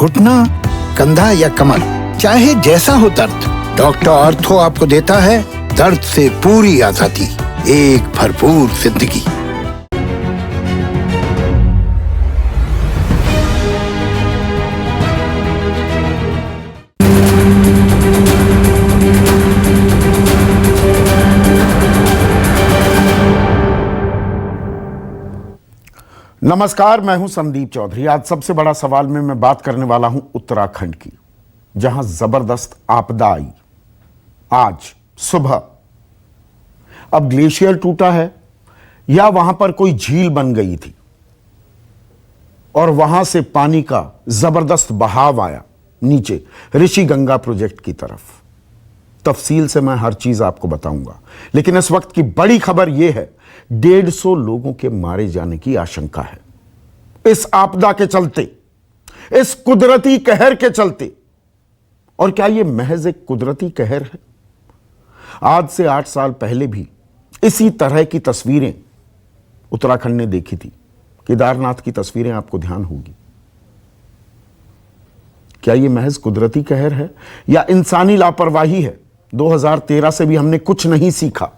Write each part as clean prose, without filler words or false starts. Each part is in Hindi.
घुटना, कंधा या कमर, चाहे जैसा हो दर्द, डॉक्टर ऑर्थो आपको देता है दर्द से पूरी आजादी, एक भरपूर जिंदगी। नमस्कार, मैं हूं संदीप चौधरी। आज सबसे बड़ा सवाल में मैं बात करने वाला हूं उत्तराखंड की, जहां जबरदस्त आपदा आई आज सुबह। अब ग्लेशियर टूटा है या वहां पर कोई झील बन गई थी और वहां से पानी का जबरदस्त बहाव आया नीचे ऋषि गंगा प्रोजेक्ट की तरफ। तफसील से मैं हर चीज आपको बताऊंगा, लेकिन इस वक्त की बड़ी खबर यह है 150 लोगों के मारे जाने की आशंका है इस आपदा के चलते, इस कुदरती कहर के चलते। और क्या यह महज एक कुदरती कहर है? आज से 8 साल पहले भी इसी तरह की तस्वीरें उत्तराखंड ने देखी थी। केदारनाथ की तस्वीरें आपको ध्यान होगी। क्या यह महज कुदरती कहर है या इंसानी लापरवाही है? 2013 से भी हमने कुछ नहीं सीखा।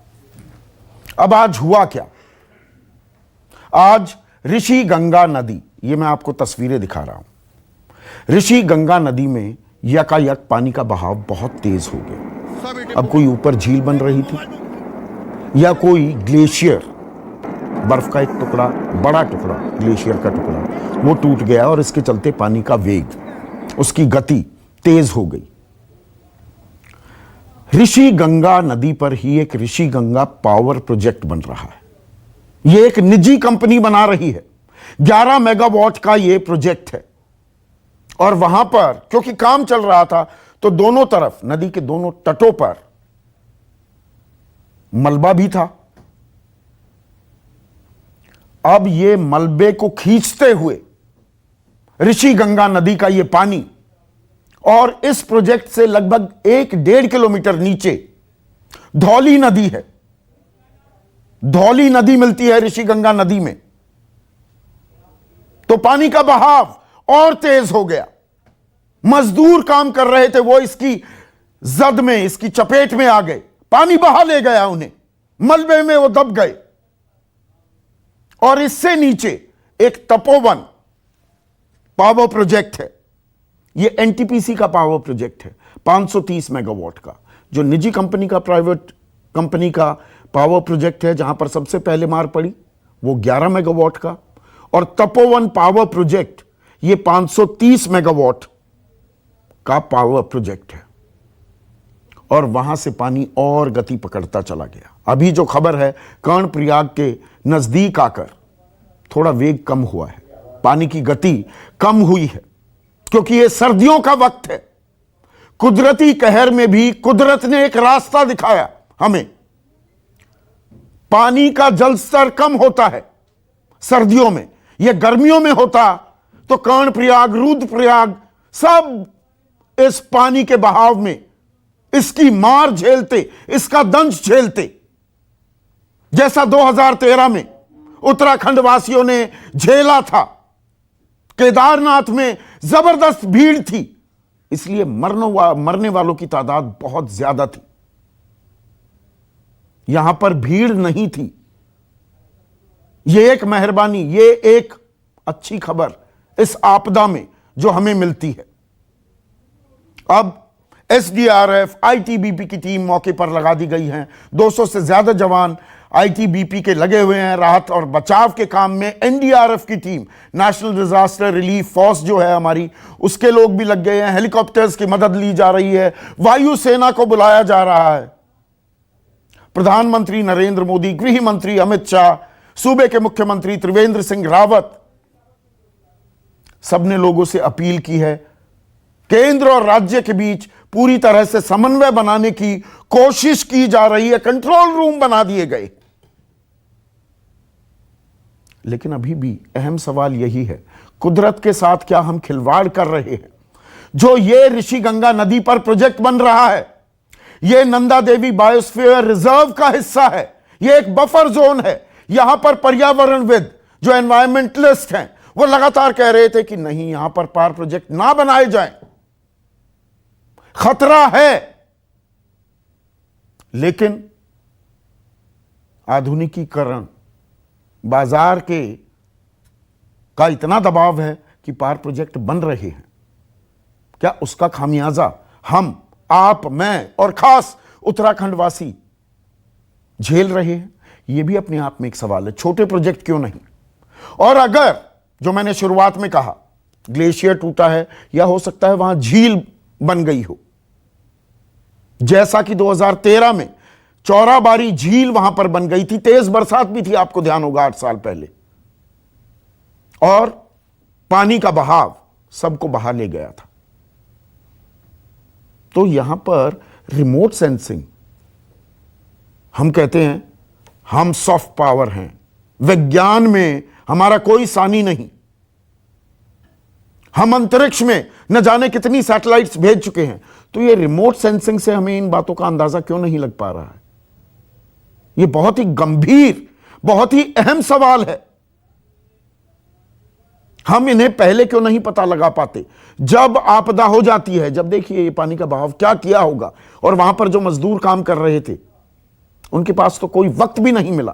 अब आज हुआ क्या? आज ऋषि गंगा नदी, ये मैं आपको तस्वीरें दिखा रहा हूं। ऋषि गंगा नदी में यकायक पानी का बहाव बहुत तेज हो गया। अब कोई ऊपर झील बन रही थी या कोई ग्लेशियर, बर्फ का एक टुकड़ा, बड़ा टुकड़ा, ग्लेशियर का टुकड़ा, वो टूट गया और इसके चलते पानी का वेग, उसकी गति तेज हो गई। ऋषि गंगा नदी पर ही एक ऋषि गंगा पावर प्रोजेक्ट बन रहा है। यह एक निजी कंपनी बना रही है। 11 मेगावाट का यह प्रोजेक्ट है और वहां पर क्योंकि काम चल रहा था तो दोनों तरफ, नदी के दोनों तटों पर मलबा भी था। अब यह मलबे को खींचते हुए ऋषि गंगा नदी का यह पानी, और इस प्रोजेक्ट से लगभग 1-1.5 किलोमीटर नीचे धौली नदी है। धौली नदी मिलती है ऋषि गंगा नदी में, तो पानी का बहाव और तेज हो गया। मजदूर काम कर रहे थे, वो इसकी जद में, इसकी चपेट में आ गए। पानी बहा ले गया उन्हें, मलबे में वो दब गए। और इससे नीचे एक तपोवन पावर प्रोजेक्ट है। ये एनटीपीसी का पावर प्रोजेक्ट है 530 मेगावाट का, जो निजी कंपनी का, प्राइवेट कंपनी का पावर प्रोजेक्ट है। जहां पर सबसे पहले मार पड़ी वो 11 मेगावाट का, और तपोवन पावर प्रोजेक्ट ये 530 मेगावाट का पावर प्रोजेक्ट है। और वहां से पानी और गति पकड़ता चला गया। अभी जो खबर है, कर्णप्रयाग के नजदीक आकर थोड़ा वेग कम हुआ है, पानी की गति कम हुई है, क्योंकि यह सर्दियों का वक्त है। कुदरती कहर में भी कुदरत ने एक रास्ता दिखाया हमें। पानी का जल स्तर कम होता है सर्दियों में, यह गर्मियों में होता तो कर्णप्रयाग, रुद्रप्रयाग सब इस पानी के बहाव में इसकी मार झेलते, इसका दंश झेलते, जैसा 2013 में उत्तराखंड वासियों ने झेला था। केदारनाथ में जबरदस्त भीड़ थी, इसलिए मरने वालों की तादाद बहुत ज्यादा थी। यहां पर भीड़ नहीं थी। यह एक मेहरबानी, यह एक अच्छी खबर इस आपदा में जो हमें मिलती है। अब एसडीआरएफ, आईटीबीपी की टीम मौके पर लगा दी गई है। 200 से ज्यादा जवान आईटीबीपी के लगे हुए हैं राहत और बचाव के काम में। एनडीआरएफ की team, national disaster relief force जो है हमारी, उसके लोग भी लग गए हैं। हेलीकॉप्टर्स की मदद ली जा रही है, वायुसेना को बुलाया जा रहा है। प्रधानमंत्री नरेंद्र मोदी, गृह मंत्री अमित शाह, सूबे के मुख्यमंत्री त्रिवेंद्र सिंह रावत, सबने लोगों से अपील की है केंद्र और राज्य के बीच पूरी तरह से समन्वय बनाने की कोशिश की जा रही है। कंट्रोल रूम बना दिए गए। लेकिन अभी भी अहम सवाल यही है, कुदरत के साथ क्या हम खिलवाड़ कर रहे हैं? जो ये ऋषि गंगा नदी पर प्रोजेक्ट बन रहा है, यह नंदा देवी बायोस्फीयर रिजर्व का हिस्सा है। यह एक बफर जोन है। यहां पर पर्यावरणविद जो एनवायरमेंटलिस्ट हैं वो लगातार कह रहे थे कि नहीं, यहां पर पावर प्रोजेक्ट ना बनाए जाएं, खतरा है। लेकिन आधुनिकीकरण, बाजार का इतना दबाव है कि पावर प्रोजेक्ट बन रहे हैं। क्या उसका खामियाजा हम, आप, मैं और खास उत्तराखंड वासी झेल रहे हैं? यह भी अपने आप में एक सवाल है। छोटे प्रोजेक्ट क्यों नहीं? और अगर, जो मैंने शुरुआत में कहा, ग्लेशियर टूटा है या हो सकता है वहां झील बन गई हो, जैसा कि 2013 में चौराबारी झील वहां पर बन गई थी, तेज बरसात भी थी, आपको ध्यान होगा, 8 साल पहले, और पानी का बहाव सबको बहा ले गया था। तो यहां पर रिमोट सेंसिंग, हम कहते हैं हम सॉफ्ट पावर हैं, विज्ञान में हमारा कोई सानी नहीं, हम अंतरिक्ष में न जाने कितनी सैटेलाइट्स भेज चुके हैं। तो ये रिमोट सेंसिंग से हमें इन बातों का अंदाजा क्यों नहीं लग पा रहा है? ये बहुत ही गंभीर, बहुत ही अहम सवाल है। हम इन्हें पहले क्यों नहीं पता लगा पाते? जब आपदा हो जाती है, जब देखिए ये पानी का बहाव क्या किया होगा, और वहां पर जो मजदूर काम कर रहे थे उनके पास तो कोई वक्त भी नहीं मिला,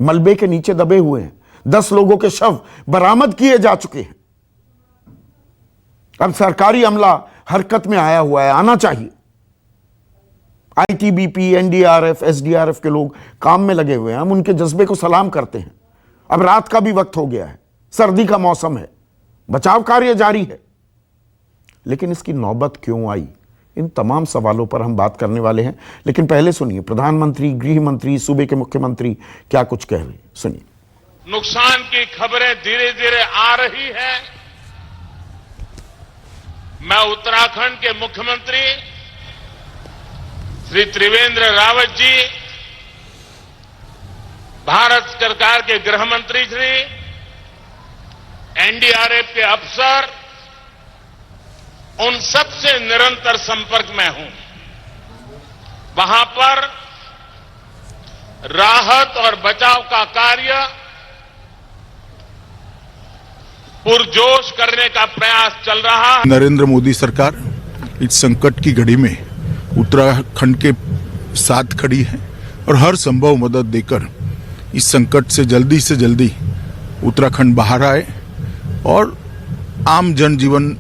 मलबे के नीचे दबे हुए हैं, 10 लोगों के शव बरामद किए जा चुके हैं। अब सरकारी अमला हरकत में आया हुआ है, आना चाहिए। आईटीबीपी, एनडीआरएफ, एसडीआरएफ के लोग काम में लगे हुए हैं, हम उनके जज्बे को सलाम करते हैं। अब रात का भी वक्त हो गया है, सर्दी का मौसम है, बचाव कार्य जारी है, लेकिन इसकी नौबत क्यों आई? इन तमाम सवालों पर हम बात करने वाले हैं। लेकिन पहले सुनिए प्रधानमंत्री, गृह मंत्री, सूबे के मुख्यमंत्री क्या कुछ कह रहे हैं, सुनिए। नुकसान की खबरें धीरे धीरे आ रही है। मैं उत्तराखंड के मुख्यमंत्री श्री त्रिवेंद्र रावत जी, भारत सरकार के गृह मंत्री श्री, एनडीआरएफ के अफसर, उन सब से निरंतर संपर्क में हूं। वहां पर राहत और बचाव का कार्य पुरजोश करने का प्रयास चल रहा है। नरेंद्र मोदी सरकार इस संकट की घड़ी में उत्तराखंड के साथ खड़ी है और हर संभव मदद देकर इस संकट से जल्दी उत्तराखंड बाहर आए और आम जनजीवन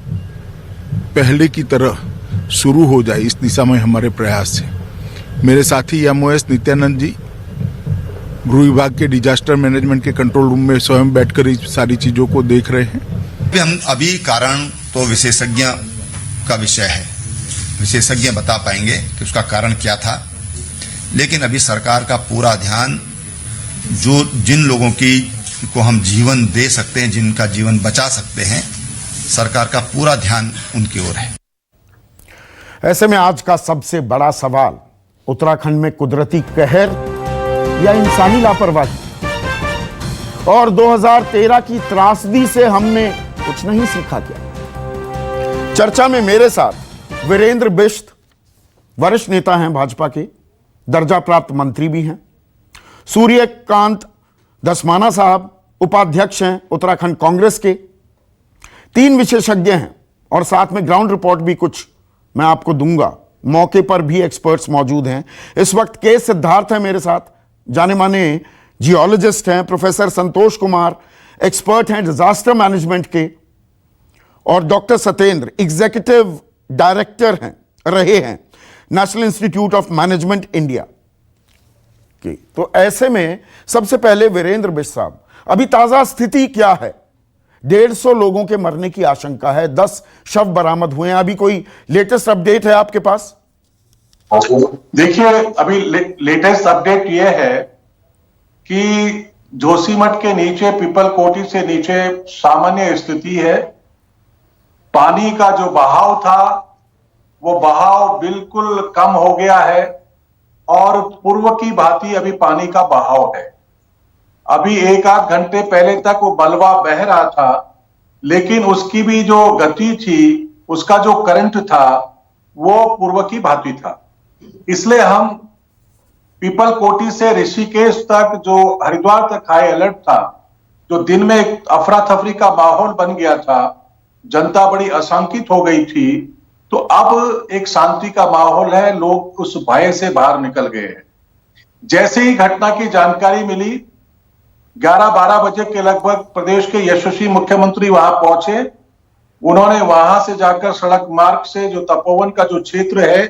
पहले की तरह शुरू हो जाए, इस दिशा में हमारे प्रयास है। मेरे साथी एमओएस नित्यानंद जी गृह विभाग के डिजास्टर मैनेजमेंट के कंट्रोल रूम में स्वयं बैठकर इस सारी चीजों को देख रहे हैं। हम अभी कारण तो विशेषज्ञ का विषय है, विशेषज्ञ बता पाएंगे कि उसका कारण क्या था, लेकिन अभी सरकार का पूरा ध्यान जिन लोगों को हम जीवन दे सकते हैं, जिनका जीवन बचा सकते हैं, सरकार का पूरा ध्यान उनकी ओर है। ऐसे में आज का सबसे बड़ा सवाल उत्तराखंड में कुदरती कहर या इंसानी लापरवाही, और 2013 की त्रासदी से हमने कुछ नहीं सीखा क्या? चर्चा में मेरे साथ वीरेंद्र बिष्ट, वरिष्ठ नेता हैं भाजपा के, दर्जा प्राप्त मंत्री भी हैं, सूर्यकांत धस्माना साहब उपाध्यक्ष हैं उत्तराखंड कांग्रेस के, 3 विशेषज्ञ हैं, और साथ में ग्राउंड रिपोर्ट भी कुछ मैं आपको दूंगा। मौके पर भी एक्सपर्ट्स मौजूद हैं। इस वक्त के सिद्धार्थ है मेरे साथ, जाने माने जियोलॉजिस्ट हैं, प्रोफेसर संतोष कुमार एक्सपर्ट हैं डिजास्टर मैनेजमेंट के, और डॉक्टर सत्येंद्र एग्जीक्यूटिव डायरेक्टर रहे हैं national institute of management India के। तो ऐसे में सबसे पहले वीरेंद्र बिष्ट साहब, अभी ताजा स्थिति क्या है? 150 लोगों के मरने की आशंका है, 10 शव बरामद हुए हैं। अभी कोई लेटेस्ट अपडेट है आपके पास? देखिए, अभी लेटेस्ट अपडेट यह है कि जोशीमठ के नीचे, पीपल कोटी से नीचे सामान्य स्थिति है। पानी का जो बहाव था वो बहाव बिल्कुल कम हो गया है और पूर्व की भांति अभी पानी का बहाव है। अभी 1-8 घंटे पहले तक वो बलवा बह रहा था, लेकिन उसकी भी जो गति थी, उसका जो करंट था, वो पूर्व की भांति था। इसलिए हम पीपल कोटी से ऋषिकेश तक जो हरिद्वार तक हाई अलर्ट था, जो दिन में एक अफरा तफरी का माहौल बन गया था, जनता बड़ी आशंकित हो गई थी, तो अब एक शांति का माहौल है, लोग उस भय से बाहर निकल गए हैं। जैसे ही घटना की जानकारी मिली, 11-12 बजे के लगभग प्रदेश के यशस्वी मुख्यमंत्री वहां पहुंचे। उन्होंने वहां से जाकर सड़क मार्ग से जो तपोवन का जो क्षेत्र है,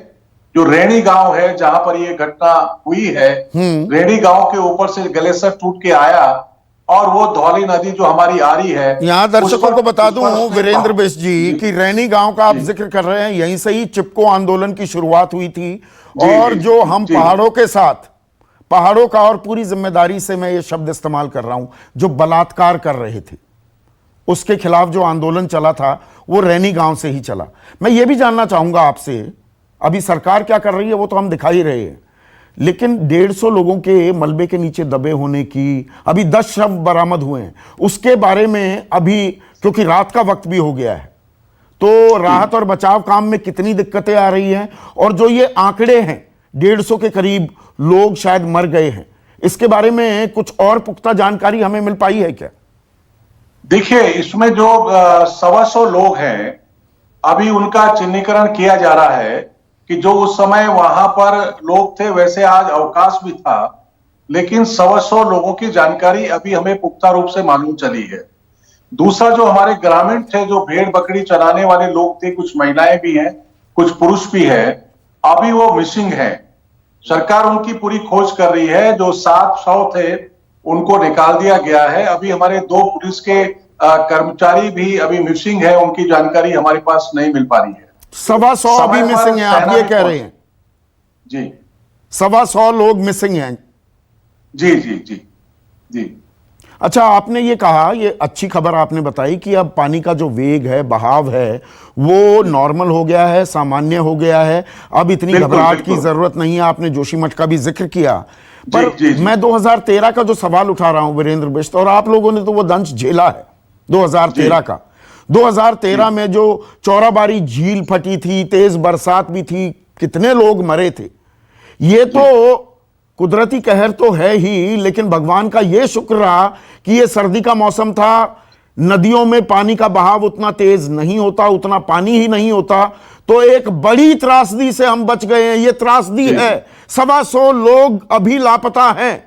जो रेणी गांव है जहां पर यह घटना हुई है, रेणी गांव के ऊपर से ग्लेशियर टूट के आया और वो धौली नदी जो हमारी आ रही है, यहां दर्शकों को बता दूं वीरेंद्र बिष्ट जी कि रैनी गांव का आप जिक्र कर रहे हैं, यहीं से ही चिपको आंदोलन की शुरुआत हुई थी। और जो हम पहाड़ों के साथ, पहाड़ों का, और पूरी जिम्मेदारी से मैं ये शब्द इस्तेमाल कर रहा हूं, जो बलात्कार कर रहे थे उसके खिलाफ जो आंदोलन चला था वो रैनी गांव से ही चला। मैं ये भी जानना चाहूंगा आपसे, अभी सरकार क्या कर रही है वो तो हम दिखा ही रहे हैं, लेकिन 150 लोगों के मलबे के नीचे दबे होने की, अभी 10 शव बरामद हुए हैं, उसके बारे में अभी, क्योंकि रात का वक्त भी हो गया है, तो राहत और बचाव काम में कितनी दिक्कतें आ रही हैं, और जो ये आंकड़े हैं 150 के करीब लोग शायद मर गए हैं, इसके बारे में कुछ और पुख्ता जानकारी हमें मिल पाई है क्या? देखिए, इसमें जो 125 लोग हैं, अभी उनका चिन्हीकरण किया जा रहा है कि जो उस समय वहां पर लोग थे, वैसे आज अवकाश भी था, लेकिन 125 लोगों की जानकारी अभी हमें पुख्ता रूप से मालूम चली है। दूसरा, जो हमारे ग्रामीण थे, जो भेड़ बकरी चराने वाले लोग थे, कुछ महिलाएं भी हैं, कुछ पुरुष भी है, अभी वो मिसिंग है। सरकार उनकी पूरी खोज कर रही है। जो 7 शव थे उनको निकाल दिया गया है। अभी हमारे 2 पुलिस के कर्मचारी भी अभी मिसिंग है, उनकी जानकारी हमारे पास नहीं मिल पा रही है। 125 अभी मिसिंग है, आप ये कह रहे हैं? जी, 125 लोग मिसिंग हैं। जी जी जी जी। अच्छा, आपने ये कहा, ये अच्छी खबर आपने बताई कि अब पानी का जो वेग है, बहाव है, वो नॉर्मल हो गया है, सामान्य हो गया है, अब इतनी घबराहट की जरूरत नहीं है। आपने जोशीमठ का भी जिक्र किया, पर मैं 2013 का जो सवाल उठा रहा हूं वीरेंद्र बिष्ट, और आप लोगों ने तो वो दंश झेला है 2013 का। 2013 में जो चौराबाड़ी झील फटी थी, तेज बरसात भी थी, कितने लोग मरे थे। ये तो कुदरती कहर तो है ही, लेकिन भगवान का यह शुक्र रहा कि यह सर्दी का मौसम था, नदियों में पानी का बहाव उतना तेज नहीं होता, उतना पानी ही नहीं होता, तो एक बड़ी त्रासदी से हम बच गए हैं। यह त्रासदी है, 125 लोग अभी लापता हैं।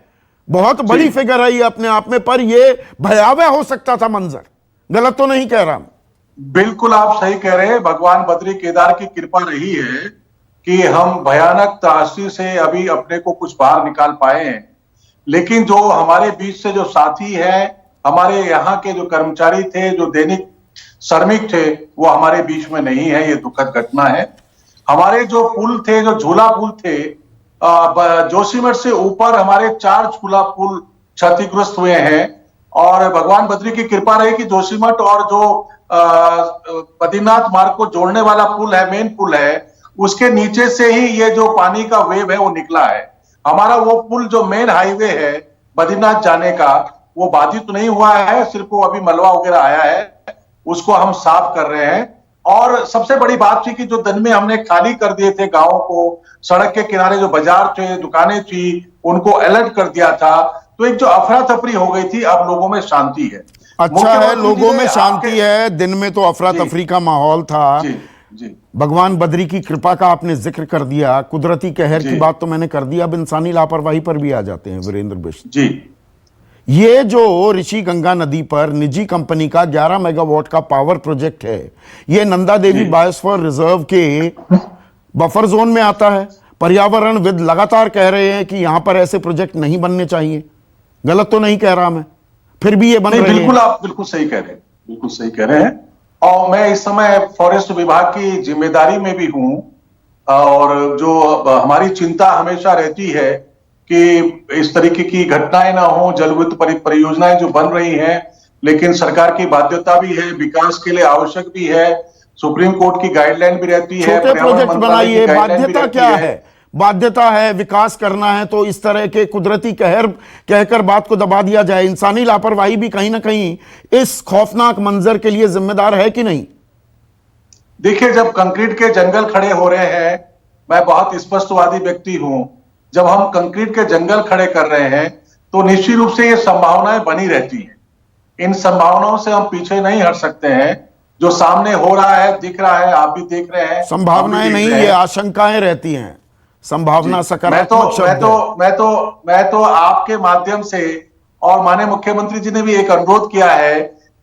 बहुत बड़ी फिगर है ये अपने आप में, पर यह भयावह हो सकता था मंजर। गलत तो नहीं कह रहा? बिल्कुल आप सही कह रहे हैं। भगवान बद्री केदार की कृपा रही है कि हम भयानक त्रासदी से अभी अपने को कुछ बाहर निकाल पाए हैं, लेकिन जो हमारे बीच से जो साथी हैं, हमारे यहाँ के जो कर्मचारी थे, जो दैनिक श्रमिक थे, वो हमारे बीच में नहीं है। ये दुखद घटना है। हमारे जो पुल थे, जो झूला पुल थे, जोशीमठ से ऊपर हमारे 4 झूला पुल क्षतिग्रस्त हुए हैं, और भगवान बद्री की कृपा रही कि जोशीमठ और जो बद्रीनाथ मार्ग को जोड़ने वाला पुल है, मेन पुल है, उसके नीचे से ही ये जो पानी का वेव है वो निकला है। हमारा वो पुल जो मेन हाईवे है बद्रीनाथ जाने का, वो बाधित तो नहीं हुआ है, सिर्फ वो अभी मलबा वगैरह आया है, उसको हम साफ कर रहे हैं। और सबसे बड़ी बात थी कि जो दिन में हमने खाली कर दिए थे गांवों को, सड़क के किनारे जो बाजार थे, दुकानें थी, उनको अलर्ट कर दिया था, तो एक जो अफरा तफरी हो गई थी, अब लोगों में शांति है। अच्छा है, लोगों में शांति है। दिन में तो अफरा तफरी का माहौल था। जी। भगवान बद्री की कृपा का आपने जिक्र कर दिया, कुदरती कहर की बात तो मैंने कर दी, अब इंसानी लापरवाही पर भी आ जाते हैं वीरेंद्र बिष्ट जी। ये जो ऋषि गंगा नदी पर निजी कंपनी का 11 मेगावाट का पावर प्रोजेक्ट है, ये नंदा देवी बायोस्फीयर रिजर्व के बफर जोन में आता है। पर्यावरणविद लगातार कह रहे हैं कि यहां पर ऐसे प्रोजेक्ट नहीं बनने चाहिए। गलत तो नहीं कह रहा मैं? फिर भी ये बन रहे हैं। बिल्कुल, आप बिल्कुल सही कह रहे हैं, बिल्कुल सही कह रहे हैं। और मैं इस समय फॉरेस्ट विभाग की जिम्मेदारी में भी हूं, और जो हमारी चिंता हमेशा रहती है कि इस तरीके की घटनाएं ना हो, जलविद्युत परियोजनाएं जो बन रही हैं, लेकिन सरकार की बाध्यता भी है, विकास के लिए आवश्यक भी है, सुप्रीम कोर्ट की गाइडलाइन भी रहती है, छोटे प्रोजेक्ट बनाइए। बाध्यता क्या है? बाध्यता है, विकास करना है, तो इस तरह के कुदरती कहर कहकर बात को दबा दिया जाए। इंसानी लापरवाही भी कहीं ना कहीं इस खौफनाक मंजर के लिए जिम्मेदार है कि नहीं? देखिए, जब कंक्रीट के जंगल खड़े हो रहे हैं, मैं बहुत स्पष्टवादी व्यक्ति हूं, जब हम कंक्रीट के जंगल खड़े कर रहे हैं तो निश्चित रूप से ये संभावनाएं बनी रहती हैं। इन संभावनाओं से हम पीछे नहीं हट सकते हैं। जो सामने हो रहा है, दिख रहा है, आप भी देख रहे हैं, संभावनाएं नहीं, ये आशंकाएं रहती हैं। संभावना सकारात्मक शब्द है। मैं तो आपके माध्यम से, और माननीय मुख्यमंत्री जी ने भी एक अनुरोध किया है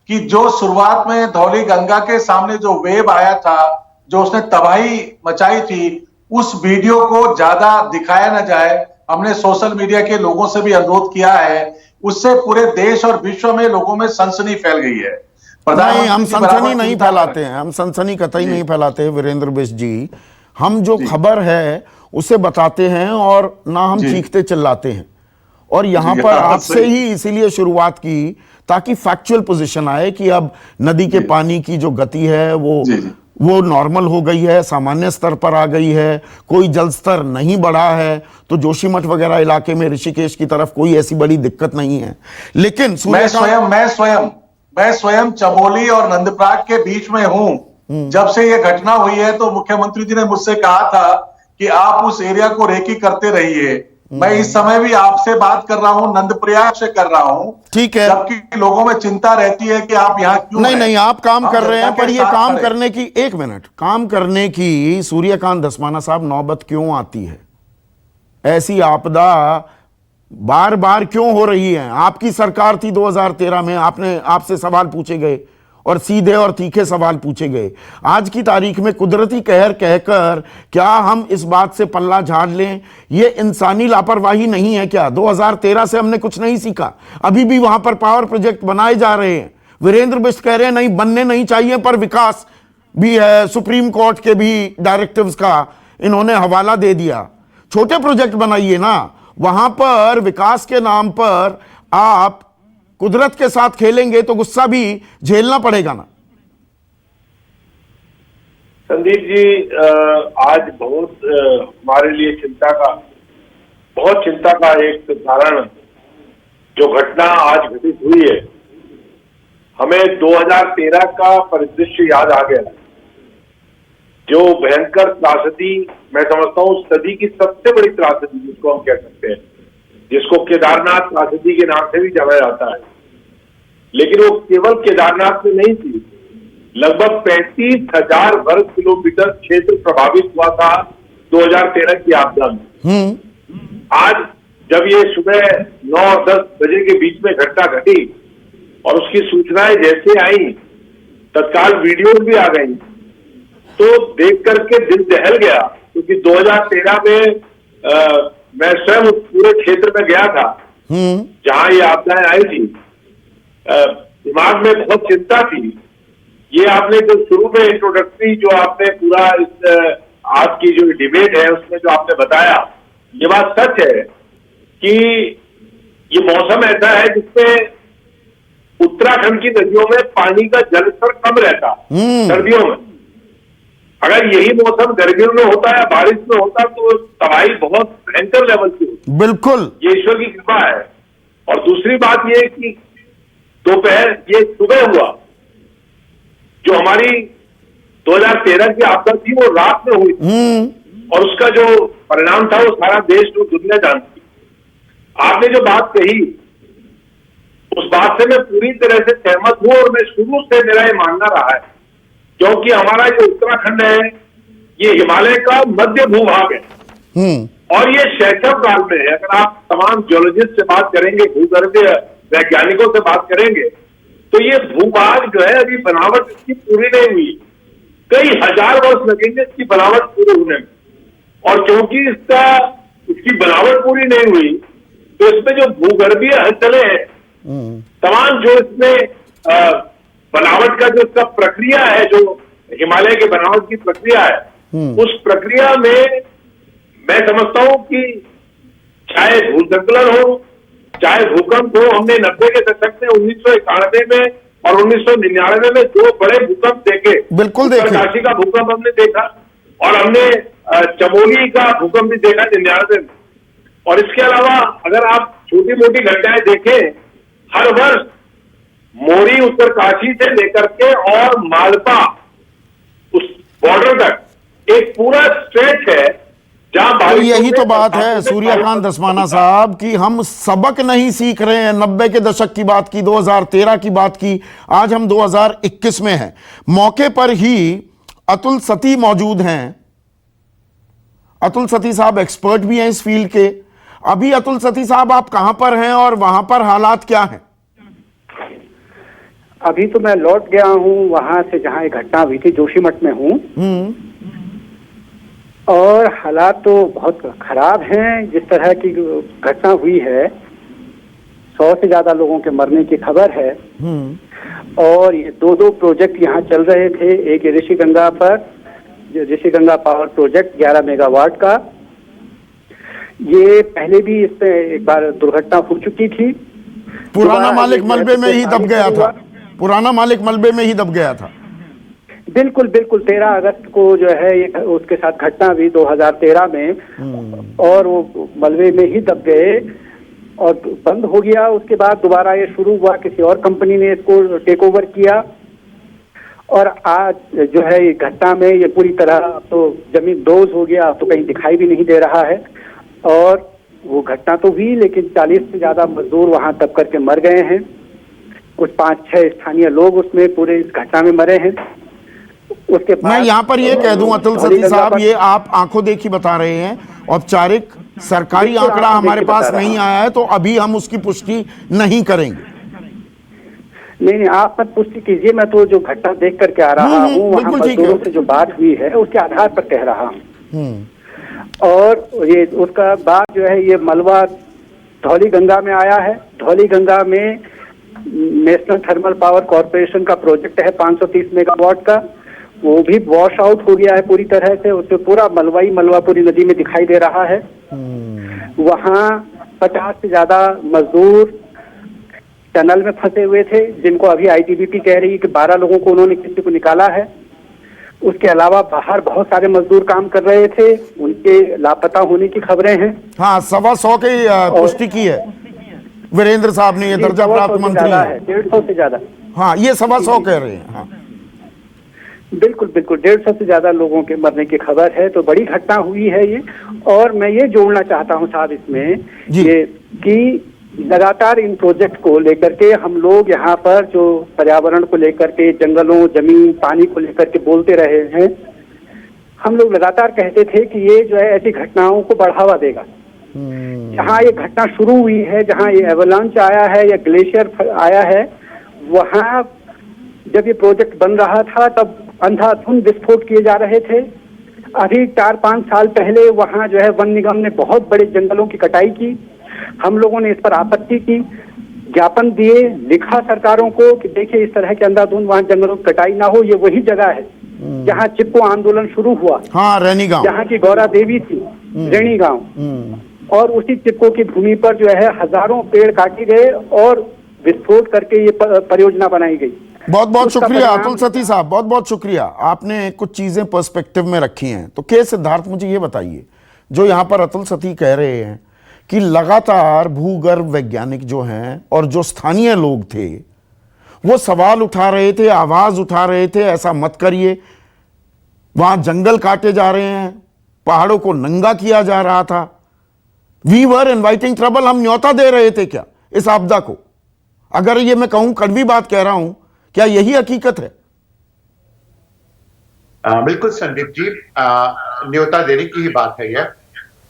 कि जो शुरुआत में धौली गंगा के सामने जो वेव आया था, जो उसने तबाही मचाई थी, उस वीडियो को ज्यादा दिखाया ना जाए। हमने सोशल मीडिया के लोगों से भी अनुरोध किया है, उससे पूरे देश और विश्व में लोगों में सनसनी फैल गई है। नहीं, हम सनसनी नहीं फैलाते हैं, हम सनसनी कतई नहीं फैलाते हैं वीरेंद्र बिष्ट जी। हम जो खबर है उसे बताते हैं और ना हम चीखते चिल्लाते हैं। और यहां पर आपसे ही इसीलिए शुरुआत की ताकि फैक्चुअल पोजीशन आए कि अब नदी के पानी की जो गति है वो नॉर्मल हो गई है, सामान्य स्तर पर आ गई है, कोई जल स्तर नहीं बढ़ा है। तो जोशीमठ वगैरह इलाके में ऋषिकेश की तरफ कोई ऐसी बड़ी दिक्कत नहीं है। लेकिन मैं स्वयं चमोली और नंदप्रयाग के बीच में हूं। जब से यह घटना हुई है तो मुख्यमंत्री जी ने मुझसे कहा था कि आप उस एरिया को रेकी करते रहिए। मैं इस समय भी आपसे बात कर रहा हूं, नंदप्रयाग से कर रहा हूं। ठीक है, जबकि लोगों में चिंता रहती है कि आप यहाँ क्यों नहीं, आप काम कर रहे हैं, पर ये काम करने की, एक मिनट, काम करने की सूर्यकांत धस्माना साहब नौबत क्यों आती है? ऐसी आपदा बार बार क्यों हो रही है? आपकी सरकार थी 2013 में, आपसे सवाल पूछे गए और सीधे और तीखे सवाल पूछे गए। आज की तारीख में कुदरती कहर कहकर क्या हम इस बात से पल्ला झाड़ लें? ये इंसानी लापरवाही नहीं है क्या? 2013 से हमने कुछ नहीं सीखा? अभी भी वहां पर पावर प्रोजेक्ट बनाए जा रहे हैं। वीरेंद्र बिष्ट कह रहे हैं नहीं बनने नहीं चाहिए, पर विकास भी है। सुप्रीम कोर्ट के भी डायरेक्टिव्स का इन्होंने हवाला दे दिया। छोटे प्रोजेक्ट बनाइए ना, वहां पर विकास के नाम पर आप कुदरत के साथ खेलेंगे तो गुस्सा भी झेलना पड़ेगा ना। संदीप जी, आज बहुत हमारे लिए बहुत चिंता का एक कारण जो घटना आज घटित हुई है, हमें 2013 का परिदृश्य याद आ गया, जो भयंकर त्रासदी, मैं समझता हूँ सदी की सबसे बड़ी त्रासदी जिसको हम कह सकते हैं, जिसको केदारनाथ त्रासदी के नाम से भी जाना जाता है। लेकिन वो केवल केदारनाथ में नहीं थी, लगभग 35,000 वर्ग किलोमीटर क्षेत्र प्रभावित हुआ था 2013 की आपदा में। आज जब ये सुबह 9 और 10 बजे के बीच में घटना घटी और उसकी सूचनाएं जैसे आई, तत्काल वीडियो भी आ गई, तो देख करके दिल दहल गया। क्योंकि 2013 में मैं स्वयं पूरे क्षेत्र में गया था जहां ये आपदाएं आई थी। दिमाग में बहुत चिंता थी। ये आपने जो शुरू में इंट्रोडक्टरी जो आपने पूरा इस आज की जो डिबेट है उसमें जो आपने बताया, ये बात सच है कि ये मौसम ऐसा है जिसमें उत्तराखंड की नदियों में पानी का जलस्तर कम रहता सर्दियों में। अगर यही मौसम गर्मियों में होता है, बारिश में होता, तो तबाही बहुत भयंकर लेवल की होती। बिल्कुल, ये ईश्वर की कृपा है। और दूसरी बात ये कि दोपहर, ये सुबह हुआ, जो हमारी 2013 की आपदा थी वो रात में हुई और उसका जो परिणाम था वो सारा देश और दुनिया जानती। आपने जो बात कही उस बात से मैं पूरी तरह से सहमत हूं और मैं शुरू से मेरा ये मानना रहा है, क्योंकि हमारा जो उत्तराखंड है ये हिमालय का मध्य भूभाग है और ये शैशव काल में है। अगर आप तमाम जियोलॉजिस्ट से बात करेंगे, भूगर्भीय वैज्ञानिकों से बात करेंगे, तो ये भूभाग जो है अभी बनावट इसकी पूरी नहीं हुई, कई हजार वर्ष लगेंगे इसकी बनावट पूरी होने में। और क्योंकि इसकी बनावट पूरी नहीं हुई, तो इसमें जो भूगर्भीय हलचलें हैं, तमाम जो इसमें बनावट का जो इसका प्रक्रिया है, जो हिमालय के बनावट की प्रक्रिया है, उस प्रक्रिया में मैं समझता हूं कि चाहे भूस्खलन हो, चाहे भूकंप हो, हमने 90 के दशक में 1991 में और 1999 में 2 बड़े भूकंप देखे। बिल्कुल देखे। काशी का भूकंप हमने देखा और हमने चमोली का भूकंप भी देखा 99 में। और इसके अलावा अगर आप छोटी मोटी घटनाएं देखें, हर वर्ष मोरी उत्तरकाशी से लेकर के और मालपा उस बॉर्डर तक एक पूरा स्ट्रेच है जहां तो यही तो बात है सूर्यकांत धस्माना साहब कि हम सबक नहीं सीख रहे हैं। 90 के दशक की बात की, 2013 की बात की, आज हम 2021 में हैं। मौके पर ही अतुल सती मौजूद हैं। अतुल सती साहब एक्सपर्ट भी हैं इस फील्ड के। अभी अतुल सती साहब आप कहां पर हैं और वहां पर हालात क्या हैं? अभी तो मैं लौट गया हूं वहां से जहां एक घटना हुई थी, जोशीमठ में हूं। और हालात तो बहुत खराब हैं। जिस तरह की घटना हुई है, 100 से ज्यादा लोगों के मरने की खबर है। और ये दो प्रोजेक्ट यहाँ चल रहे थे। एक ऋषिगंगा पर, ऋषिगंगा पावर प्रोजेक्ट 11 मेगावाट का, ये पहले भी इस पे एक बार दुर्घटना हो चुकी थी। पुराना मालिक मलबे में ही दब गया था। पुराना मालिक मलबे में ही दब गया था। बिल्कुल बिल्कुल। 13 अगस्त को जो है ये उसके साथ घटना हुई 2013 में, और वो मलबे में ही दब गए और बंद हो गया। उसके बाद दोबारा ये शुरू हुआ, किसी और कंपनी ने इसको टेक ओवर किया। और आज जो है ये घटना में ये पूरी तरह तो जमीन दोज हो गया, तो कहीं दिखाई भी नहीं दे रहा है। और वो घटना तो हुई, लेकिन 40 से ज्यादा मजदूर वहां दब करके मर गए हैं। कुछ 5-6 स्थानीय लोग उसमें पूरे इस घटना में मरे हैं। उसके मैं यहाँ पर ये कह दूं अतुल सती साहब, ये आप आंखों देखी बता रहे हैं, औपचारिक सरकारी आंकड़ा हमारे पास नहीं आया है, तो अभी हम उसकी पुष्टि नहीं करेंगे। नहीं, आप मत पुष्टि कीजिए। मैं तो जो घटना देख करके आ रहा हूँ, वहाँ मजदूरों से जो बात हुई है उसके आधार पर कह रहा हूँ। और ये उसका बाद जो है ये मलबा धौली गंगा में आया है। धौली गंगा में नेशनल थर्मल पावर कॉर्पोरेशन का प्रोजेक्ट है 530 मेगावाट का। वो भी वॉश आउट हो गया है पूरी तरह से। उसमें पूरा मलबा ही मलबा पूरी नदी में दिखाई दे रहा है। वहाँ 50 से ज्यादा मजदूर टनल में फंसे हुए थे, जिनको अभी आईटीबीपी कह रही है कि 12 लोगों को उन्होंने किसी को निकाला है। उसके अलावा बाहर बहुत सारे मजदूर काम कर रहे थे, उनके लापता होने की खबरें हैं। हाँ, 125 की पुष्टि की है वीरेंद्र साहब ने, ये दर्जा प्राप्त मंत्री है। 150 से ज्यादा। हाँ, ये 125 कह रहे हैं। हाँ। बिल्कुल बिल्कुल, 150 से ज्यादा लोगों के मरने की खबर है। तो बड़ी घटना हुई है ये। और मैं ये जोड़ना चाहता हूँ साहब इसमें ये कि लगातार इन प्रोजेक्ट को लेकर के हम लोग यहाँ पर जो पर्यावरण को लेकर के, जंगलों, जमीन, पानी को लेकर के बोलते रहे हैं। हम लोग लगातार कहते थे कि ये जो है ऐसी घटनाओं को बढ़ावा देगा। जहाँ ये घटना शुरू हुई है, जहाँ ये एवलांच आया है या ग्लेशियर आया है, वहाँ जब ये प्रोजेक्ट बन रहा था तब अंधाधुंध विस्फोट किए जा रहे थे। अभी 4-5 साल पहले वहाँ जो है वन निगम ने बहुत बड़े जंगलों की कटाई की। हम लोगों ने इस पर आपत्ति की, ज्ञापन दिए, लिखा सरकारों को कि देखिए इस तरह के अंधाधुंध वहाँ जंगलों की कटाई ना हो। ये वही जगह है जहाँ चिपको आंदोलन शुरू हुआ। हाँ, रैनी गांव, जहाँ की गौरा देवी थी, रैनी गांव। और उसी चिपको की भूमि पर जो है हजारों पेड़ काटे गए और विस्फोट करके ये परियोजना बनाई गई। बहुत बहुत शुक्रिया अतुल सती साहब, बहुत बहुत शुक्रिया। आपने कुछ चीजें पर्सपेक्टिव में रखी हैं। तो के सिद्धार्थ, मुझे ये बताइए, जो यहाँ पर अतुल सती कह रहे हैं कि लगातार भूगर्भ वैज्ञानिक जो हैं और जो स्थानीय लोग थे वो सवाल उठा रहे थे, आवाज उठा रहे थे, ऐसा मत करिए, वहां जंगल काटे जा रहे हैं, पहाड़ों को नंगा किया जा रहा था, वी वर इनवाइटिंग ट्रबल, हम न्योता दे रहे थे क्या इस आपदा को? अगर ये मैं कहूं, कड़वी बात कह रहा हूं, क्या यही हकीकत है? बिल्कुल संदीप जी, न्योता देने की ही बात है यह।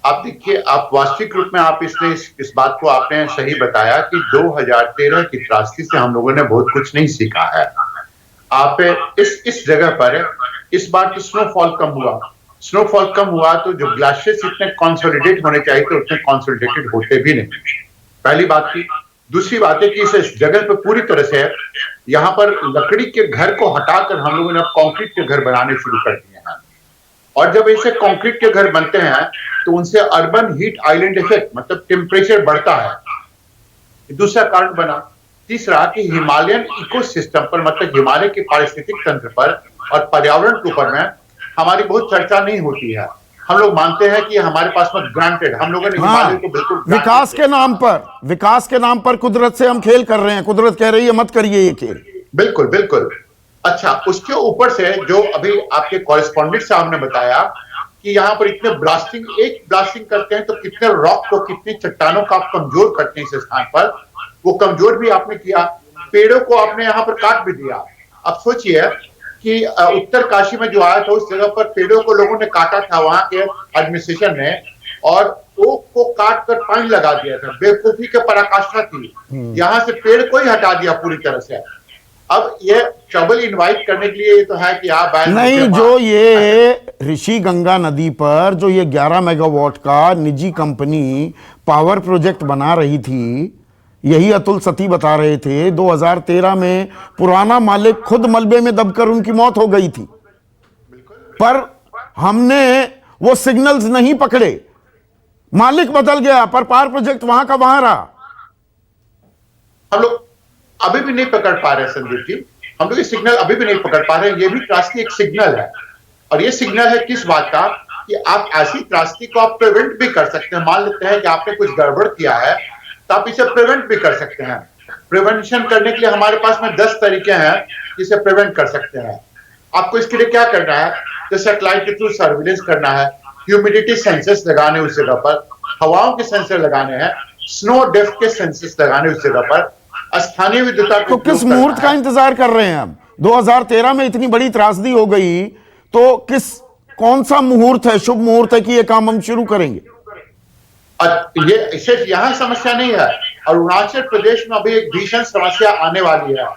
आप देखिए, आप वास्तविक रूप में आप इस बात को आपने सही बताया कि 2013 की त्रासदी से हम लोगों ने बहुत कुछ नहीं सीखा है। आप इस जगह पर इस बार तो स्नोफॉल कम हुआ तो जो ग्लेशियर्स इतने कंसोलिडेट होने चाहिए थे उतने कंसोलिडेटेड होते भी नहीं, पहली बात की। दूसरी बात है कि इस जगह पर पूरी तरह से यहाँ पर लकड़ी के घर को हटाकर हम लोगों ने अब कंक्रीट के घर बनाने शुरू कर दिए हैं। और जब ऐसे कंक्रीट के घर बनते हैं तो उनसे अर्बन हीट आइलैंड इफेक्ट, मतलब टेम्परेचर बढ़ता है, दूसरा कारण बना। तीसरा कि हिमालयन इकोसिस्टम पर, मतलब हिमालय के पारिस्थितिक तंत्र पर और पर्यावरण के ऊपर में हमारी बहुत चर्चा नहीं होती है। हम लोग मानते हैं कि हमारे पास में ग्रांटेड, हम लोगों ने हिमालय को बिल्कुल विकास के नाम पर कुदरत से हम खेल कर रहे हैं। कुदरत कह रही है मत करिए ये खेल। बिल्कुल बिल्कुल। अच्छा, उसके ऊपर से जो अभी आपके कॉरेस्पॉन्डेंट साहब ने बताया कि यहाँ पर इतने एक ब्लास्टिंग करते हैं तो कितने रॉक को, कितनी चट्टानों को आप कमजोर करते हैं इस स्थान पर, वो कमजोर भी आपने किया, पेड़ों को आपने यहाँ पर काट भी दिया। अब सोचिए कि उत्तर काशी में जो आया था उस जगह पर पेड़ों को लोगों ने काटा था, वहां के एडमिनिस्ट्रेशन ने, और ओक को काट कर पानी लगा दिया था। बेवकूफी की पराकाष्ठा थी। यहाँ से पेड़ को ही हटा दिया पूरी तरह से। अब ये ट्रबल इनवाइट करने के लिए तो है कि आप नहीं, जो ये ऋषि गंगा नदी पर जो ये 11 मेगावाट का निजी कंपनी पावर प्रोजेक्ट बना रही थी, यही अतुल सती बता रहे थे 2013 में पुराना मालिक खुद मलबे में दबकर उनकी मौत हो गई थी। पर हमने वो सिग्नल्स नहीं पकड़े, मालिक बदल गया पर पावर प्रोजेक्ट वहां का वहां रहा। हम लोग अभी भी नहीं पकड़ पा रहे संदीप जी, हम लोग ये सिग्नल अभी भी नहीं पकड़ पा रहे हैं। ये भी त्रासदी एक सिग्नल है, और ये सिग्नल है किस बात का कि आप ऐसी त्रासदी को आप प्रिवेंट भी कर सकते हैं। मान लेते हैं कि आपने कुछ गड़बड़ किया है तो आप इसे प्रिवेंट भी कर सकते हैं। प्रिवेंशन करने के लिए हमारे पास में 10 तरीके हैं जिसे प्रिवेंट कर सकते हैं। आपको इसके लिए क्या करना है, तो सैटेलाइट के थ्रू सर्विलेंस करना है, ह्यूमिडिटी सेंसर्स लगाने उस जगह पर, हवाओं के सेंसर लगाने हैं, स्नो डेप्थ के सेंसर्स लगाने उस जगह पर, स्थानीय विद्युत। तो किस मुहूर्त का इंतजार कर रहे हैं हम? 2013 में इतनी बड़ी त्रासदी हो गई तो कौन सा मुहूर्त है, शुभ मुहूर्त है कि ये काम हम शुरू करेंगे? ये सिर्फ यहाँ समस्या नहीं है, अरुणाचल प्रदेश में अभी एक भीषण समस्या आने वाली है।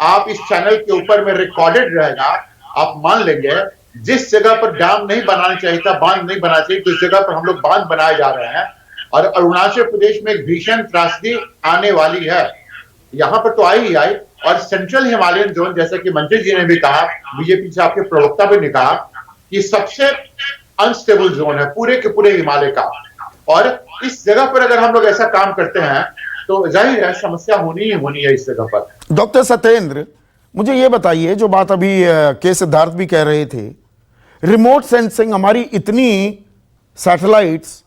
आप इस चैनल के ऊपर में रिकॉर्डेड रहेगा, आप मान लेंगे जिस जगह पर डैम नहीं बनाना चाहिए था, बांध नहीं बनाना चाहिए, तो इस जगह पर हम लोग बांध बनाए जा रहे हैं, और अरुणाचल प्रदेश में एक भीषण त्रासदी आने वाली है। यहाँ पर तो आई ही आई, और सेंट्रल हिमालयन जोन, जैसा कि मंत्री जी ने भी कहा, बीजेपी से आपके प्रवक्ता भी ने कहा, कि सबसे अनस्टेबल जोन है पूरे के पूरे हिमालय का, और इस जगह पर अगर हम लोग ऐसा काम करते हैं तो जाहिर है समस्या होनी ही होनी है इस जगह पर। डॉक्टर सत्येंद्र, मुझे ये बताइए, जो बात अभी के सिद्धार्थ भी कह रहे थे, रिमोट सेंसिंग, हमारी इतनी सैटेलाइट्स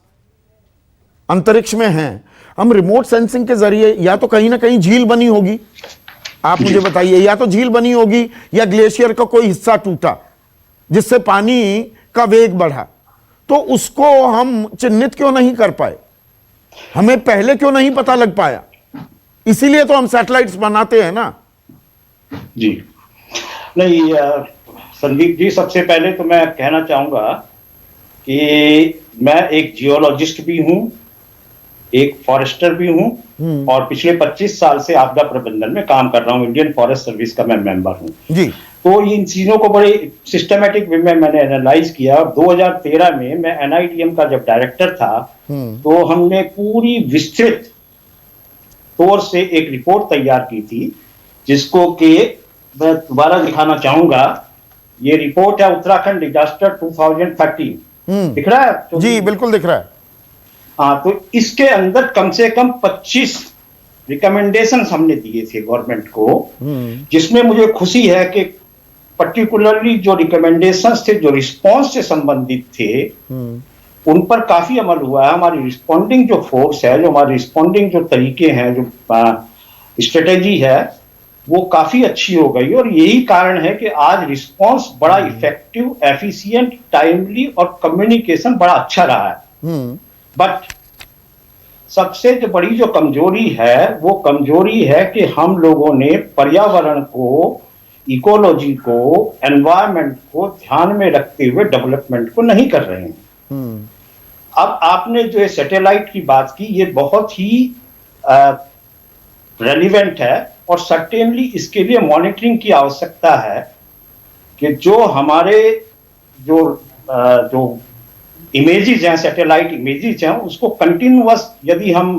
अंतरिक्ष में हैं, हम रिमोट सेंसिंग के जरिए या तो कहीं ना कहीं झील बनी होगी, आप मुझे बताइए, या तो झील बनी होगी या ग्लेशियर का कोई हिस्सा टूटा जिससे पानी का वेग बढ़ा, तो उसको हम चिन्हित क्यों नहीं कर पाए? हमें पहले क्यों नहीं पता लग पाया? इसीलिए तो हम सैटेलाइट्स बनाते हैं ना। जी नहीं, संदीप जी, सबसे पहले तो मैं कहना चाहूंगा कि मैं एक जियोलॉजिस्ट भी हूं, एक फॉरेस्टर भी हूं, और पिछले 25 साल से आपदा प्रबंधन में काम कर रहा हूं। इंडियन फॉरेस्ट सर्विस का मैं मेंबर हूं जी। तो इन चीजों को बड़े सिस्टमेटिक वे में मैंने एनालाइज किया। 2013 में मैं एनआईटीएम का जब डायरेक्टर था, तो हमने पूरी विस्तृत तौर से एक रिपोर्ट तैयार की थी, जिसको कि मैं दोबारा दिखाना चाहूंगा। ये रिपोर्ट है उत्तराखंड डिजास्टर 2013। दिख रहा है? जी बिल्कुल दिख रहा है। हाँ, तो इसके अंदर कम से कम 25 रिकमेंडेशंस हमने दिए थे गवर्नमेंट को, जिसमें मुझे खुशी है कि पर्टिकुलरली जो रिकमेंडेशंस थे, जो रिस्पांस से संबंधित थे, उन पर काफी अमल हुआ है। हमारी रिस्पॉन्डिंग जो फोर्स है, जो हमारी रिस्पॉन्डिंग जो तरीके हैं, जो स्ट्रेटेजी है, वो काफी अच्छी हो गई, और यही कारण है कि आज रिस्पांस बड़ा इफेक्टिव, एफिशिएंट, टाइमली और कम्युनिकेशन बड़ा अच्छा रहा है। बट सबसे जो बड़ी जो कमजोरी है, वो कमजोरी है कि हम लोगों ने पर्यावरण को, इकोलॉजी को, एनवायरनमेंट को ध्यान में रखते हुए डेवलपमेंट को नहीं कर रहे हैं। अब आपने जो ये सैटेलाइट की बात की, ये बहुत ही रेलिवेंट है, और सर्टेनली इसके लिए मॉनिटरिंग की आवश्यकता है कि जो हमारे जो इमेजेस हैं, सैटेलाइट इमेजेस हैं, उसको कंटिन्यूअस यदि हम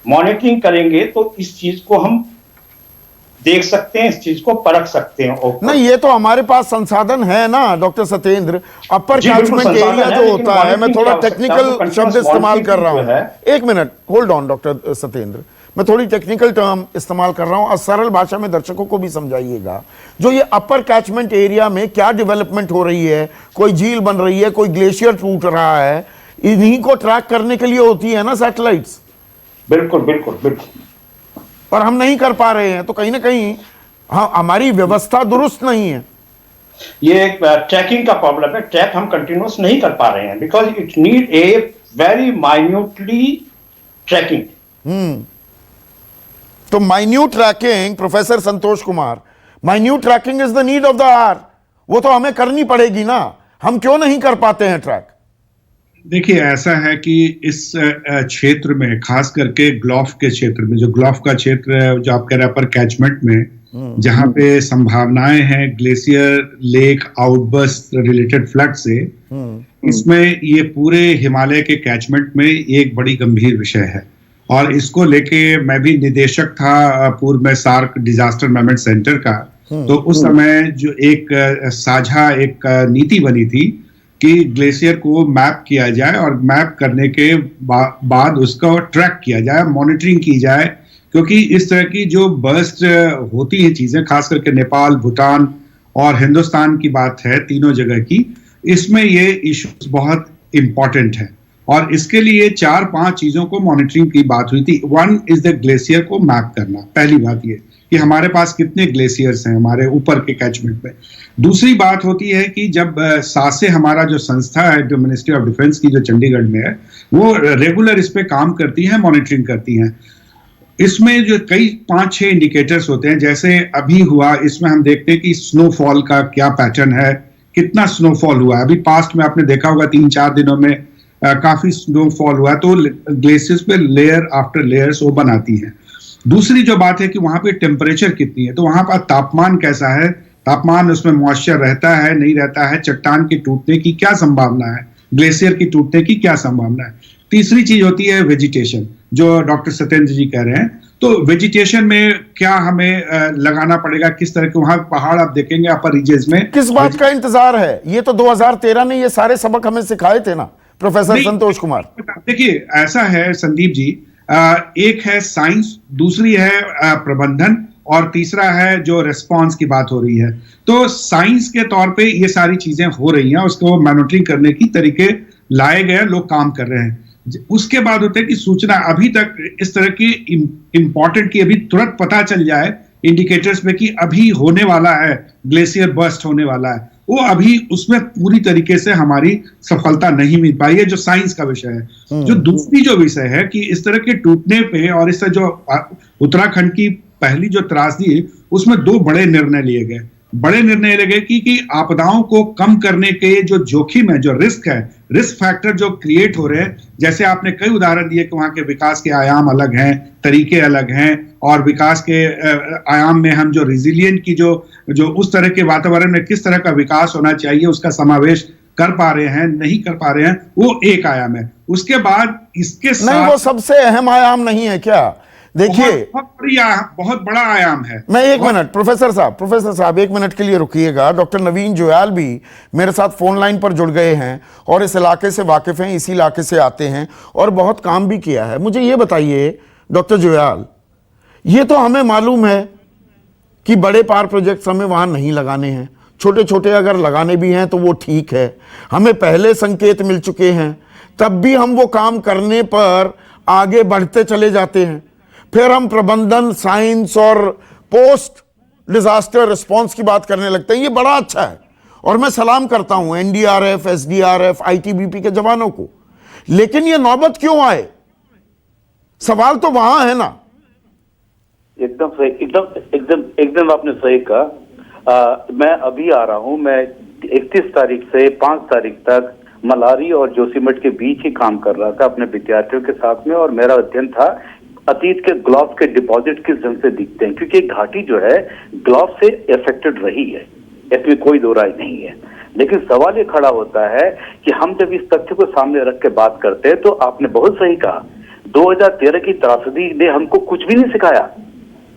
मॉनिटरिंग करेंगे तो इस चीज को हम देख सकते हैं, इस चीज को परख सकते हैं। नहीं, ये तो हमारे पास संसाधन है ना डॉक्टर सत्येंद्र। अपर कैचमेंट एरिया जो होता है, मैं थोड़ा टेक्निकल शब्द इस्तेमाल कर रहा हूं, एक minute hold on doctor Satyendra, मैं थोड़ी टेक्निकल टर्म इस्तेमाल कर रहा हूं और सरल भाषा में दर्शकों को भी समझाइएगा। जो ये अपर कैचमेंट एरिया में क्या डेवलपमेंट हो रही है, कोई झील बन रही है, कोई ग्लेशियर टूट रहा है, इन्हीं को ट्रैक करने के लिए होती है ना सैटेलाइट्स। बिल्कुल बिल्कुल बिल्कुल, पर हम नहीं कर पा रहे हैं, तो कहीं ना कहीं हाँ, हमारी व्यवस्था दुरुस्त नहीं है। ये एक ट्रैकिंग का प्रॉब्लम है। ट्रैक हम कंटिन्यूस नहीं कर पा रहे हैं because it need a very minutely tracking. तो minute tracking, professor Santosh Kumar, minute tracking is the need of the hour. वो तो हमें करनी पड़ेगी ना, हम क्यों नहीं कर पाते हैं ट्रैक? देखिए, ऐसा है कि इस क्षेत्र में, खास करके ग्लोफ के क्षेत्र में, जो ग्लोफ का क्षेत्र है, जो आप कह रहे हैं अपर कैचमेंट में, जहां पे संभावनाएं हैं glacier lake outburst related flood से, इसमें ये पूरे हिमालय के कैचमेंट में एक बड़ी गंभीर विषय है। और इसको लेके मैं भी निदेशक था पूर्व में सार्क डिजास्टर मैनेजमेंट सेंटर का। तो उस समय जो एक साझा एक नीति बनी थी कि ग्लेशियर को मैप किया जाए और मैप करने के बाद उसका ट्रैक किया जाए, मॉनिटरिंग की जाए, क्योंकि इस तरह की जो बर्स्ट होती है चीजें, खास करके नेपाल, भूटान और हिंदुस्तान की बात है, तीनों जगह की, इसमें ये इश्यूज बहुत इंपॉर्टेंट है। और इसके लिए 4-5 चीजों को मॉनिटरिंग की बात हुई थी। वन इज द ग्लेशियर को मैप करना, पहली बात ये कि हमारे पास कितने ग्लेशियर्स हैं हमारे ऊपर के कैचमेंट में। दूसरी बात होती है कि जब सासे हमारा जो संस्था है, जो मिनिस्ट्री ऑफ डिफेंस की जो चंडीगढ़ में है, वो रेगुलर इस पे काम करती है, मॉनिटरिंग करती हैं। इसमें जो कई 5-6 इंडिकेटर्स होते हैं, जैसे अभी हुआ, इसमें हम देखते हैं कि स्नोफॉल का क्या पैटर्न है, कितना स्नोफॉल हुआ है। अभी पास्ट में आपने देखा होगा 3-4 दिनों में काफी स्नोफॉल हुआ है, तो ग्लेशियर्स पे लेयर आफ्टर लेयर्स वो बनाती हैं। दूसरी जो बात है कि वहां पे टेम्परेचर कितनी है, तो वहां पर तापमान कैसा है, तापमान उसमें मॉइस्चर रहता है नहीं रहता है, चट्टान के टूटने की क्या संभावना है, ग्लेशियर की टूटने की क्या संभावना है। तीसरी चीज होती है वेजिटेशन, जो डॉक्टर सत्येंद्र जी कह रहे हैं। तो वेजिटेशन में क्या हमें लगाना पड़ेगा, किस तरह के वहां पहाड़ आप देखेंगे अपर रीजन्स में, किस बात का इंतजार है? ये तो 2013 में ये सारे सबक हमें सिखाए थे ना प्रोफेसर संतोष कुमार। देखिए, ऐसा है संदीप जी, एक है साइंस, दूसरी है प्रबंधन, और तीसरा है जो रिस्पांस की बात हो रही है। तो साइंस के तौर पे ये सारी चीजें हो रही हैं, उसको मॉनिटरिंग करने की तरीके लाए गए, लोग काम कर रहे हैं। उसके बाद होता है कि सूचना अभी तक इस तरह की इंपॉर्टेंट की अभी तुरंत पता चल जाए इंडिकेटर्स में कि अभी होने वाला है, ग्लेशियर बर्स्ट होने वाला है, वो अभी उसमें पूरी तरीके से हमारी सफलता नहीं मिल पाई है, जो साइंस का विषय है। जो दूसरी जो विषय है कि इस तरह के टूटने पे, और इस तरह जो उत्तराखंड की पहली जो त्रासदी है, उसमें 2 बड़े निर्णय लिए गए। बड़े निर्णय लगे कि आपदाओं को कम करने के जो जोखिम है, जो रिस्क है, रिस्क फैक्टर जो क्रिएट हो रहे हैं, जैसे आपने कई उदाहरण दिए कि वहां के विकास के आयाम अलग हैं, तरीके अलग हैं, और विकास के आयाम में हम जो रिजिलियंट की जो उस तरह के वातावरण में किस तरह का विकास होना चाहिए, उसका समावेश कर पा रहे हैं, नहीं कर पा रहे हैं, वो एक आयाम है। उसके बाद इसके साथ नहीं, वो सबसे अहम आयाम नहीं है क्या? देखिए, बहुत बड़ा आयाम है। मैं एक मिनट, प्रोफेसर साहब 1 मिनट के लिए रुकिएगा। डॉक्टर नवीन जुयाल भी मेरे साथ फोन लाइन पर जुड़ गए हैं और इस इलाके से वाकिफ हैं, इसी इलाके से आते हैं और बहुत काम भी किया है। मुझे ये बताइए डॉक्टर जुयाल, ये तो हमें मालूम है कि बड़े पावर प्रोजेक्ट्स हमें वहां नहीं लगाने हैं, छोटे छोटे अगर लगाने भी हैं तो वो ठीक है, हमें पहले संकेत मिल चुके हैं, तब भी हम वो काम करने पर आगे बढ़ते चले जाते हैं। फिर हम प्रबंधन, साइंस और पोस्ट डिजास्टर रिस्पांस की बात करने लगते हैं। ये बड़ा अच्छा है और मैं सलाम करता हूं एनडीआरएफ, एसडीआरएफ, आईटीबीपी के जवानों को, लेकिन ये नौबत क्यों आए? सवाल तो वहां है ना। एकदम सही, एकदम आपने सही कहा। मैं अभी आ रहा हूं, मैं 31 तारीख से 5 तारीख तक मलारी और जोशीमठ के बीच ही काम कर रहा था अपने विद्यार्थियों के साथ में, और मेरा अध्ययन था अतीत के ग्लोव के डिपॉजिट किस ढंग से दिखते हैं, क्योंकि घाटी जो है ग्लोव से अफेक्टेड रही है, इसमें कोई दो राय नहीं है। लेकिन सवाल ये खड़ा होता है कि हम जब इस तथ्य को सामने रख के बात करते हैं, तो आपने बहुत सही कहा, 2013 की त्रासदी ने हमको कुछ भी नहीं सिखाया।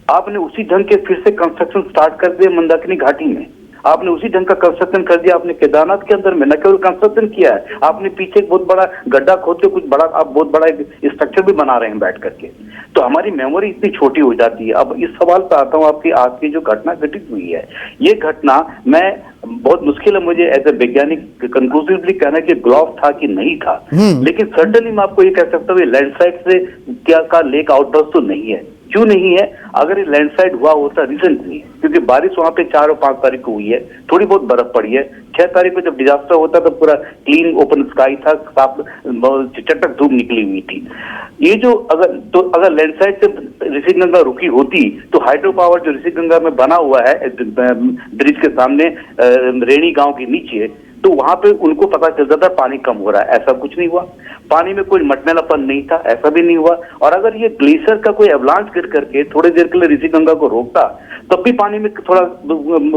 आपने उसी ढंग के फिर से कंस्ट्रक्शन स्टार्ट कर दिए मंदाकिनी घाटी में, आपने उसी ढंग का कंस्ट्रक्शन कर दिया आपने केदारनाथ के अंदर में, न केवल कंस्ट्रक्शन किया है, आपने पीछे एक बहुत बड़ा गड्ढा खोद के कुछ बड़ा, आप बहुत बड़ा एक स्ट्रक्चर भी बना रहे हैं बैठ करके। तो हमारी मेमोरी इतनी छोटी हो जाती है। अब इस सवाल पर आता हूँ, आपकी आज की जो घटना घटित हुई है, ये घटना मैं बहुत मुश्किल है मुझे एज ए वैज्ञानिक कंक्लूसिवली कहना कि ग्लोव था कि नहीं था, लेकिन सर्टनली मैं आपको ये कह सकता हूँ लैंडस्लाइड से क्या का लेक आउटबर्स्ट तो नहीं है, क्यों नहीं है? अगर ये लैंडस्लाइड हुआ होता रिसेंटली, क्योंकि बारिश वहां पे 4 और 5 तारीख को हुई है, थोड़ी बहुत बर्फ पड़ी है, 6 तारीख को जब डिजास्टर होता तो पूरा क्लीन ओपन स्काई था, साफ चटक धूप निकली हुई थी। ये जो अगर लैंडस्लाइड से ऋषिगंगा रुकी होती तो हाइड्रो पावर जो ऋषिगंगा में बना हुआ है ब्रिज के सामने रेणी गांव के नीचे, तो वहां पे उनको पता चलता था पानी कम हो रहा है। ऐसा कुछ नहीं हुआ, पानी में कोई मटमैलापन नहीं था, ऐसा भी नहीं हुआ। और अगर ये ग्लेशियर का कोई एवलांच गिर करके थोड़ी देर के लिए ऋषिगंगा को रोकता तब भी पानी में थोड़ा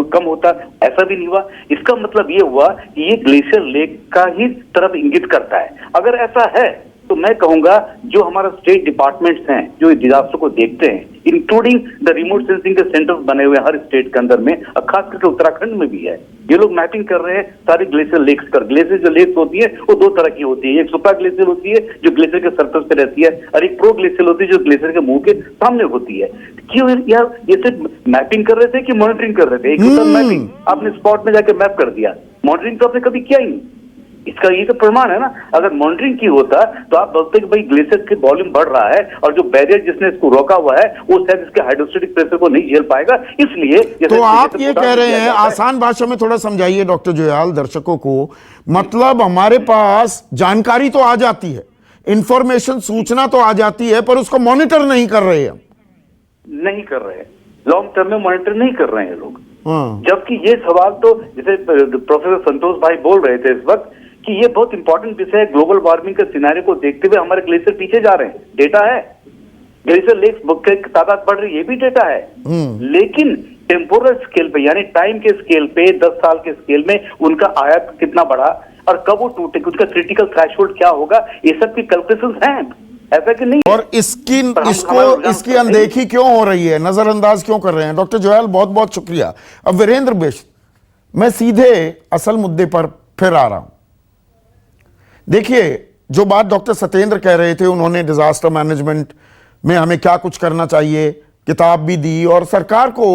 कम होता, ऐसा भी नहीं हुआ। इसका मतलब ये हुआ कि ये ग्लेशियर लेक का ही तरफ इंगित करता है। अगर ऐसा है तो मैं कहूंगा जो हमारा स्टेट डिपार्टमेंट्स हैं जो डिजास्टर को देखते हैं, इंक्लूडिंग द रिमोट सेंसिंग के सेंटर्स बने हुए हर स्टेट के अंदर में, खास करके उत्तराखंड में भी है, ये लोग मैपिंग कर रहे हैं सारी ग्लेशियर लेक्स कर। ग्लेशियर जो लेक्स होती है वो 2 तरह की होती है, एक सुपर ग्लेशियर होती है जो ग्लेशियर के सरफेस पे रहती है, और एक प्रो ग्लेशियर होती है जो ग्लेशियर के मुंह के सामने होती है। क्यों यार ये सिर्फ मैपिंग कर रहे थे कि मॉनिटरिंग कर रहे थे? एक होता मैपिंग, आपने स्पॉट में जाके मैप कर दिया, मॉनिटरिंग तो आपने कभी किया ही नहीं। इसका ये तो प्रमाण है ना। अगर मॉनिटरिंग की होता तो आप बोलते कि भाई ग्लेशियर की वॉल्यूम बढ़ रहा है और जो बैरियर जिसने इसको रोका हुआ है वो शायद इसके हाइड्रोस्टेटिक प्रेशर को नहीं झेल पाएगा, इसलिए। तो आप ये कह रहे हैं, आसान भाषा में थोड़ा समझाइए डॉक्टर जुयाल दर्शकों को, मतलब हमारे पास जानकारी तो आ जाती है, इंफॉर्मेशन सूचना तो आ जाती है, पर उसको मॉनिटर नहीं कर रहे हैं। नहीं कर रहे हैं, लॉन्ग टर्म में मॉनिटर नहीं कर रहे हैं लोग। जबकि ये सवाल तो जैसे प्रोफेसर संतोष भाई बोल रहे थे इस वक्त कि ये बहुत इंपॉर्टेंट विषय है। ग्लोबल वार्मिंग के सिनेरियो को देखते हुए हमारे ग्लेशियर पीछे जा रहे हैं, डेटा है। ग्लेशियर लेक्स की तादाद बढ़ रही है, ये भी डेटा है। लेकिन टेम्पोरल स्केल पे, यानी टाइम के स्केल पे, 10 साल के स्केल में उनका आयात कितना बढ़ा और कब वो टूटे, उसका क्रिटिकल थ्रेशोल्ड क्या होगा, ये सब की कैलकुलेशंस हैं, ऐसा कि नहीं। और इसकी अनदेखी क्यों हो रही है, नजरअंदाज क्यों कर रहे हैं? डॉक्टर जुयाल बहुत बहुत शुक्रिया। अब वीरेंद्र बिष्ट, मैं सीधे असल मुद्दे पर फिर आ रहा हूं। देखिए, जो बात डॉक्टर सत्येंद्र कह रहे थे, उन्होंने डिजास्टर मैनेजमेंट में हमें क्या कुछ करना चाहिए किताब भी दी, और सरकार को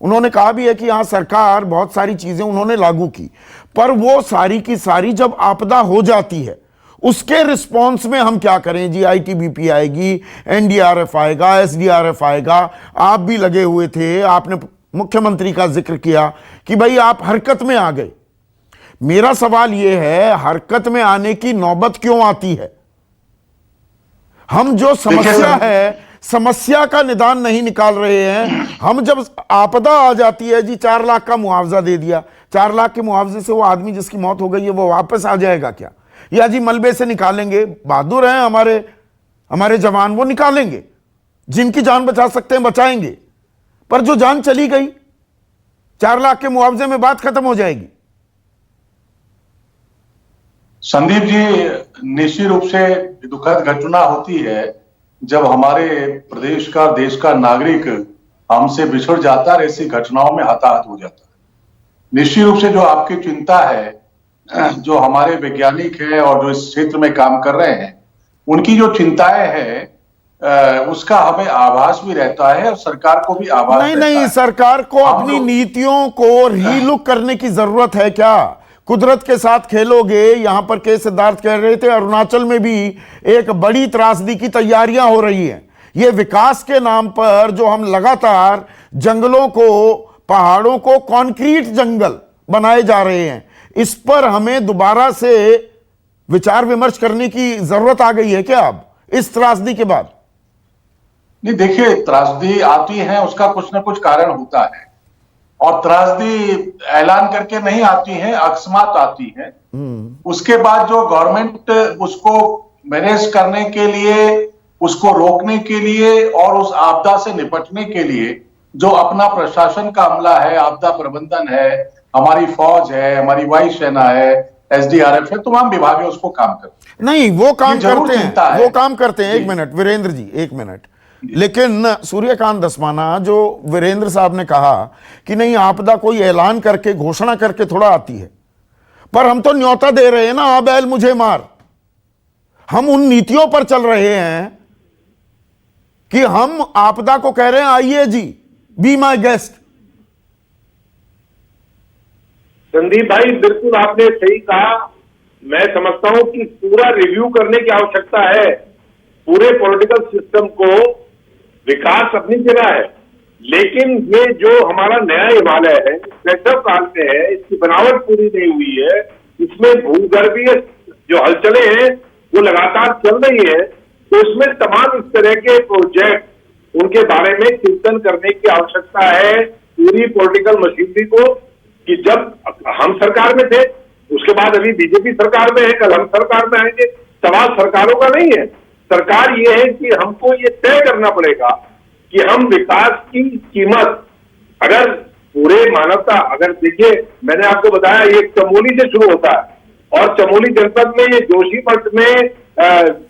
उन्होंने कहा भी है कि हाँ सरकार बहुत सारी चीजें उन्होंने लागू की, पर वो सारी की सारी जब आपदा हो जाती है उसके रिस्पॉन्स में हम क्या करें जी? आईटीबीपी आएगी, एनडीआरएफ आएगा, एसडीआरएफ आएगा। आप भी लगे हुए थे, आपने मुख्यमंत्री का जिक्र किया कि भाई आप हरकत में आ गए। मेरा सवाल यह है, हरकत में आने की नौबत क्यों आती है? हम जो समस्या है, समस्या का निदान नहीं निकाल रहे हैं। हम जब आपदा आ जाती है जी, 4 लाख का मुआवजा दे दिया, 4 लाख के मुआवजे से वो आदमी जिसकी मौत हो गई है वो वापस आ जाएगा क्या? या जी मलबे से निकालेंगे? बहादुर हैं हमारे जवान, वो निकालेंगे, जिनकी जान बचा सकते हैं बचाएंगे, पर जो जान चली गई 4 लाख के मुआवजे में बात खत्म हो जाएगी। संदीप जी, निश्चित रूप से दुखद घटना होती है जब हमारे प्रदेश का, देश का नागरिक हमसे बिछड़ जाता है, ऐसी घटनाओं में हताहत हो जाता है। निश्चित रूप से जो आपकी चिंता है, जो हमारे वैज्ञानिक हैं और जो इस क्षेत्र में काम कर रहे हैं, उनकी जो चिंताएं हैं उसका हमें आभास भी रहता है और सरकार को भी आभास नहीं, सरकार को अपनी नीतियों को रीलुक करने की जरूरत है क्या? कुदरत के साथ खेलोगे। यहां पर के सिद्धार्थ कह रहे थे, अरुणाचल में भी एक बड़ी त्रासदी की तैयारियां हो रही हैं। ये विकास के नाम पर जो हम लगातार जंगलों को, पहाड़ों को कंक्रीट जंगल बनाए जा रहे हैं, इस पर हमें दोबारा से विचार विमर्श करने की जरूरत आ गई है क्या अब इस त्रासदी के बाद? नहीं, देखिए, त्रासदी आती है, उसका कुछ ना कुछ कारण होता है, और त्रासदी ऐलान करके नहीं आती है, अकस्मात आती है। उसके बाद जो गवर्नमेंट उसको मैनेज करने के लिए, उसको रोकने के लिए और उस आपदा से निपटने के लिए जो अपना प्रशासन का अमला है, आपदा प्रबंधन है, हमारी फौज है, हमारी वायुसेना है, एसडीआरएफ है, तमाम विभाग है, उसको काम करते नहीं, वो काम करते हैं। एक मिनट वीरेंद्र जी, एक मिनट। लेकिन सूर्यकांत धस्माना, जो वीरेंद्र साहब ने कहा कि नहीं आपदा कोई ऐलान करके, घोषणा करके थोड़ा आती है, पर हम तो न्योता दे रहे हैं ना, आ बैल मुझे मार। हम उन नीतियों पर चल रहे हैं कि हम आपदा को कह रहे हैं आइए जी, बी माय गेस्ट। संदीप भाई, बिल्कुल आपने सही कहा। मैं समझता हूं कि पूरा रिव्यू करने की आवश्यकता है, पूरे पॉलिटिकल सिस्टम को विकास अपनी जगह है, लेकिन ये जो हमारा नया हिमालय है, सेटअप काल में है, इसकी बनावट पूरी नहीं हुई है, इसमें भूगर्भीय जो हलचलें हैं वो लगातार चल रही है, तो इसमें तमाम इस तरह के प्रोजेक्ट उनके बारे में चिंतन करने की आवश्यकता है पूरी पॉलिटिकल मशीनरी को, कि जब हम सरकार में थे, उसके बाद अभी बीजेपी सरकार में है, कल हम सरकार में आएंगे, सवाल सरकारों का नहीं है। सरकार ये है कि हमको ये तय करना पड़ेगा कि हम विकास की कीमत, अगर पूरे मानवता, अगर देखिए मैंने आपको बताया ये चमोली से शुरू होता है और चमोली जनपद में ये जोशीमठ में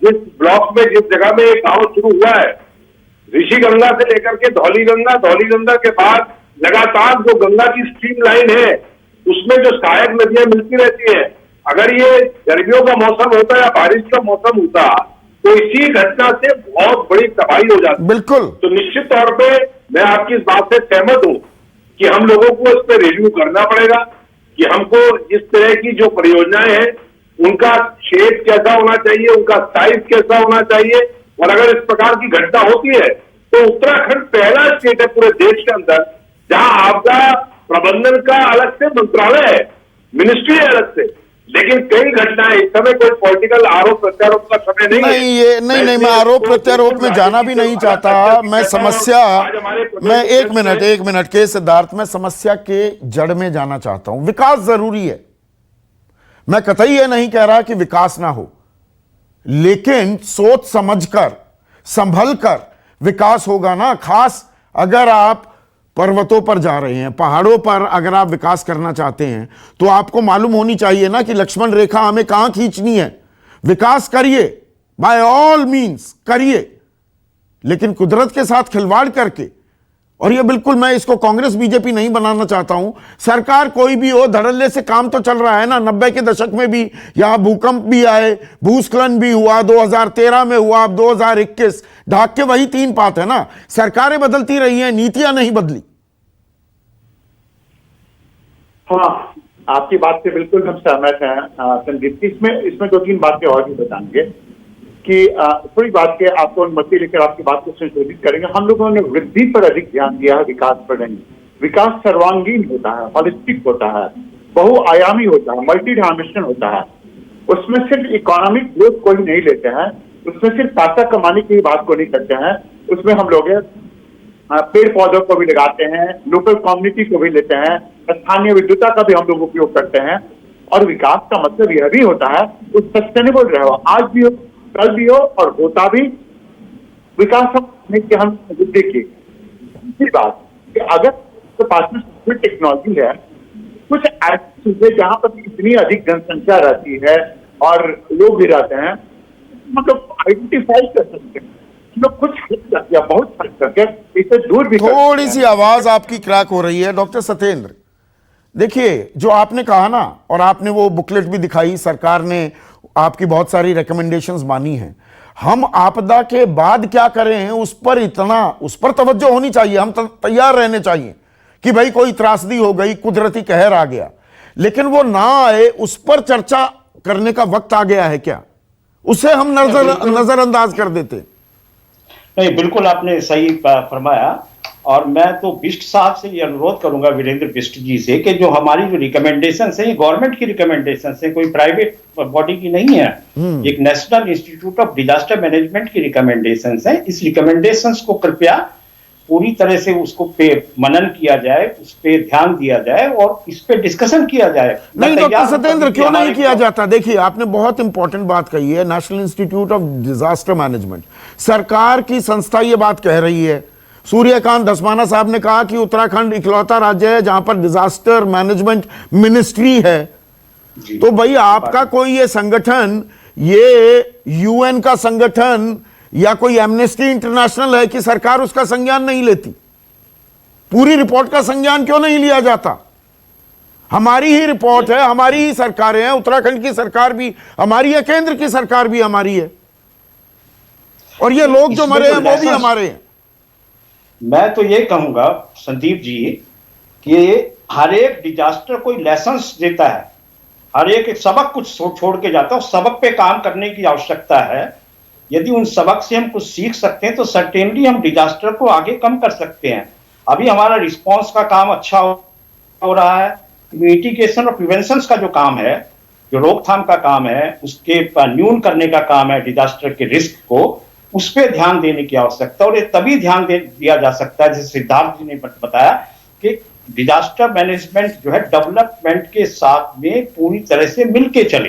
जिस ब्लॉक में जिस जगह में ये गांव शुरू हुआ है, ऋषिगंगा से लेकर के धौली गंगा के बाद लगातार जो गंगा की स्ट्रीम लाइन है उसमें जो सहायक नदियां मिलती रहती है, अगर ये गर्मियों का मौसम होता या बारिश का मौसम होता तो इसी घटना से बहुत बड़ी तबाही हो जाती। बिल्कुल। तो निश्चित तौर पे मैं आपकी इस बात से सहमत हूं कि हम लोगों को इस पर रिव्यू करना पड़ेगा कि हमको इस तरह की जो परियोजनाएं हैं उनका शेप कैसा होना चाहिए, उनका साइज कैसा होना चाहिए, और अगर इस प्रकार की घटना होती है तो उत्तराखंड पहला स्टेट है पूरे देश के अंदर जहां आपदा प्रबंधन का अलग से मंत्रालय है, मिनिस्ट्री है अलग से, लेकिन कई घटनाएं, इस समय कोई पॉलिटिकल आरोप प्रत्यारोप का समय नहीं है। नहीं, मैं आरोप प्रत्यारोप में जाना भी नहीं चाहता। मैं समस्या, मैं एक मिनट के सिद्धार्थ, मैं समस्या के जड़ में जाना चाहता हूं। विकास जरूरी है, मैं कतई ये नहीं कह रहा कि विकास ना हो, लेकिन सोच समझकर, संभल कर विकास होगा ना। खास अगर आप पर्वतों पर जा रहे हैं, पहाड़ों पर अगर आप विकास करना चाहते हैं तो आपको मालूम होनी चाहिए ना कि लक्ष्मण रेखा हमें कहां खींचनी है। विकास करिए, बाय ऑल मींस करिए, लेकिन कुदरत के साथ खिलवाड़ करके, और ये बिल्कुल मैं इसको कांग्रेस बीजेपी नहीं बनाना चाहता हूं, सरकार कोई भी हो, धड़ल्ले से काम तो चल रहा है ना। 90 के दशक में भी यहां भूकंप भी आए, भूस्खलन भी हुआ, 2013 में हुआ, अब 2021, ढाक के वही 3 पात है ना। सरकारें बदलती रही हैं, नीतियां नहीं बदली। हाँ, आपकी बात से बिल्कुल हम सहमत हैं संदीप। इसमें 2-3 बातें और भी बताएंगे कि थोड़ी बात के आपको अनुमति लेकर आपकी बात को संशोधित करेंगे। हम लोगों ने वृद्धि पर अधिक ध्यान दिया है, विकास पर नहीं। विकास सर्वांगीण होता है, हॉलिस्टिक होता है, बहुआयामी होता है, मल्टी डायमेंशनल होता है। उसमें सिर्फ इकोनॉमिक ग्रोथ को ही नहीं लेते हैं, उसमें सिर्फ पैसा कमाने की बात को नहीं करते हैं, उसमें हम लोग पेड़ पौधों को भी लगाते हैं, लोकल कम्युनिटी को भी लेते हैं, स्थानीय विद्युता का भी हम लोग उपयोग करते हैं। और विकास का मतलब यह भी होता है कि सस्टेनेबल रहो, आज भी हो, कल भी हो, और होता भी विकास हम देखिए। दूसरी बात कि अगर तो पास में टेक्नोलॉजी है, कुछ ऐसी चीजें जहां पर इतनी अधिक जनसंख्या रहती है और लोग भी रहते हैं, मतलब आइडेंटिफाई कर सकते हैं, कुछ या बहुत हद तक इसे दूर भी। थोड़ी सी आवाज आपकी क्रैक हो रही है डॉक्टर सत्येंद्र। देखिए, जो आपने कहा ना, और आपने वो बुकलेट भी दिखाई, सरकार ने आपकी बहुत सारी रिकमेंडेशंस मानी हैं। हम आपदा के बाद क्या करें उस पर तवज्जो होनी चाहिए। हम तैयार रहने चाहिए कि भाई कोई त्रासदी हो गई, कुदरती कहर आ गया, लेकिन वो ना आए, उस पर चर्चा करने का वक्त आ गया है क्या? उसे हम नजरअंदाज कर देते। नहीं, बिल्कुल आपने सही फरमाया। और मैं तो बिष्ट साहब से ये अनुरोध करूंगा, वीरेंद्र बिष्ट जी से, कि जो हमारी जो रिकमेंडेशन है, गवर्नमेंट की रिकमेंडेशन है, कोई प्राइवेट बॉडी की नहीं है, एक national institute of disaster management की रिकमेंडेशन है। इस रिकमेंडेशन को कृपया पूरी तरह से उसको पे मनन किया जाए, उस पर ध्यान दिया जाए और इस पे डिस्कशन किया जाए। नहीं डॉक्टर सत्येंद्र, क्यों नहीं किया जाता? देखिए, आपने बहुत इंपॉर्टेंट बात कही है, national institute of disaster management. सरकार की संस्था ये बात कह रही है। सूर्यकांत धस्माना साहब ने कहा कि उत्तराखंड इकलौता राज्य है जहां पर डिजास्टर मैनेजमेंट मिनिस्ट्री है। तो भाई आपका कोई ये संगठन, ये यूएन का संगठन या कोई एमनेस्टी इंटरनेशनल है कि सरकार उसका संज्ञान नहीं लेती? पूरी रिपोर्ट का संज्ञान क्यों नहीं लिया जाता? हमारी ही रिपोर्ट है, हमारी ही सरकारें हैं, उत्तराखंड की सरकार भी हमारी है, केंद्र की सरकार भी हमारी है, और ये लोग जो मरे हैं वो भी हमारे हैं। मैं तो ये कहूंगा संदीप जी कि हर एक डिजास्टर कोई लेसन्स देता है, हर एक सबक कुछ छोड़ के जाता है, सबक पे काम करने की आवश्यकता है। यदि उन सबक से हम कुछ सीख सकते हैं तो सर्टेनली हम डिजास्टर को आगे कम कर सकते हैं। अभी हमारा रिस्पांस का काम अच्छा हो रहा है, मिटिगेशन और प्रिवेंशन का जो काम है, जो रोकथाम का काम है, उसके न्यून करने का काम है डिजास्टर के रिस्क को, उस पर ध्यान देने की आवश्यकता। और ये तभी ध्यान दिया जा सकता है, जैसे सिद्धार्थ जी ने बताया, कि डिजास्टर मैनेजमेंट जो है डेवलपमेंट के साथ में पूरी तरह से मिलके चले,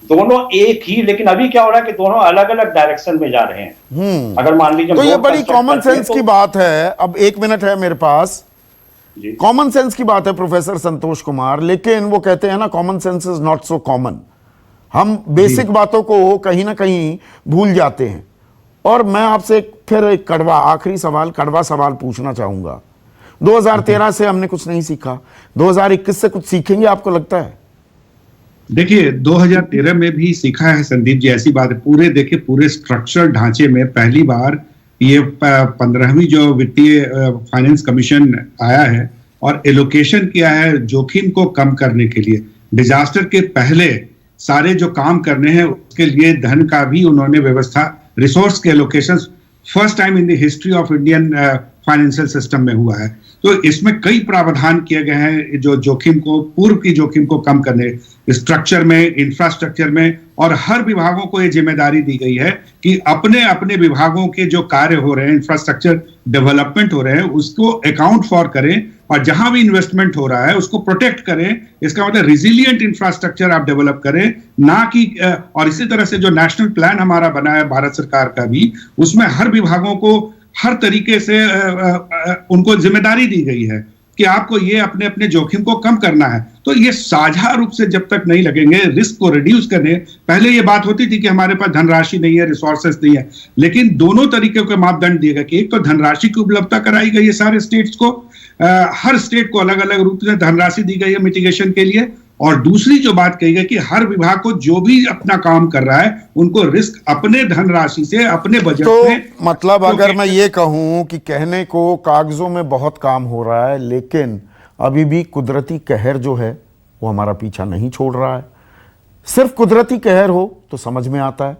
दोनों एक ही। लेकिन अभी क्या हो रहा है कि दोनों अलग अलग डायरेक्शन में जा रहे हैं। अगर मान लीजिए तो ये बड़ी कॉमन सेंस की बात है। अब 1 मिनट है मेरे पास। कॉमन सेंस की बात है प्रोफेसर संतोष कुमार, लेकिन वो कहते हैं ना, common sense is not so common. हम बेसिक बातों को कहीं ना कहीं भूल जाते हैं। और मैं आपसे फिर एक आखिरी सवाल, कड़वा सवाल पूछना चाहूंगा। 2013 से हमने कुछ नहीं सीखा, 2021 से कुछ सीखेंगे आपको लगता है? देखिए 2013 में भी सीखा है संदीप जी, ऐसी बात है। पूरे स्ट्रक्चर ढांचे में पहली बार ये 15वीं जो वित्तीय फाइनेंस कमीशन आया है और एलोकेशन किया है जोखिम को कम करने के लिए। डिजास्टर के पहले सारे जो काम करने हैं उसके लिए धन का भी उन्होंने व्यवस्था, रिसोर्स के allocation first time in the history of Indian financial system में हुआ है। तो इसमें कई प्रावधान किए गए हैं जो जोखिम को, पूर्व की जोखिम को कम करने, स्ट्रक्चर में, इंफ्रास्ट्रक्चर में, और हर विभागों को ये जिम्मेदारी दी गई है कि अपने अपने विभागों के जो कार्य हो रहे हैं, इंफ्रास्ट्रक्चर डेवलपमेंट हो रहे हैं, उसको अकाउंट फॉर करें और जहां भी इन्वेस्टमेंट हो रहा है उसको प्रोटेक्ट करें। इसका मतलब रिजिलियंट इंफ्रास्ट्रक्चर आप डेवलप करें, ना कि और इसी तरह से जो नेशनल प्लान हमारा बना है भारत सरकार का भी, उसमें हर विभागों को हर तरीके से उनको जिम्मेदारी दी गई है कि आपको ये अपने अपने जोखिम को कम करना है। तो ये साझा रूप से जब तक नहीं लगेंगे रिस्क को रिड्यूस करने, पहले ये बात होती थी कि हमारे पास धनराशि नहीं है, रिसोर्सेस नहीं है, लेकिन दोनों तरीके के मापदंड दिए गए कि एक तो धनराशि की उपलब्धता कराई गई है सारे स्टेट्स को, हर स्टेट को अलग अलग रूप से धनराशि दी गई है मिटिगेशन के लिए, और दूसरी जो बात कही गई कि हर विभाग को जो भी अपना काम कर रहा है उनको रिस्क अपने धनराशि से, अपने बजट में। मतलब अगर मैं ये कहूं कि कहने को कागजों में बहुत काम हो रहा है, लेकिन अभी भी कुदरती कहर जो है वो हमारा पीछा नहीं छोड़ रहा है। सिर्फ कुदरती कहर हो तो समझ में आता है।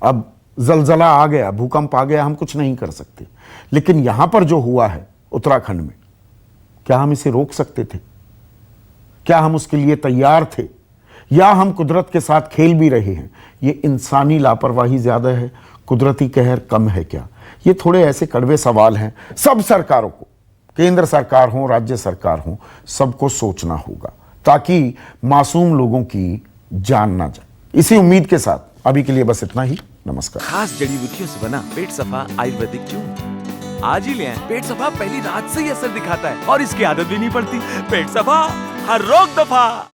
अब जलजला आ गया, भूकंप आ गया, हम कुछ नहीं कर सकते, लेकिन यहां पर जो हुआ है उत्तराखंड में, क्या हम इसे रोक सकते थे? क्या हम उसके लिए तैयार थे, या हम कुदरत के साथ खेल भी रहे हैं? ये इंसानी लापरवाही ज्यादा है, कुदरती कहर कम है क्या? ये थोड़े ऐसे कड़वे सवाल हैं। सब सरकारों को, केंद्र सरकार हो, राज्य सरकार हो, सबको सोचना होगा ताकि मासूम लोगों की जान ना जाए। इसी उम्मीद के साथ अभी के लिए बस इतना ही। नमस्कार। खास जड़ी बूटियों से बना पेट सफा आयुर्वेदिक चूर्ण आज ही ले आएं। पेट सफा पहली रात से ही असर दिखाता है और इसकी आदत भी नहीं पड़ती। पेट सफा, हर रोग दफा।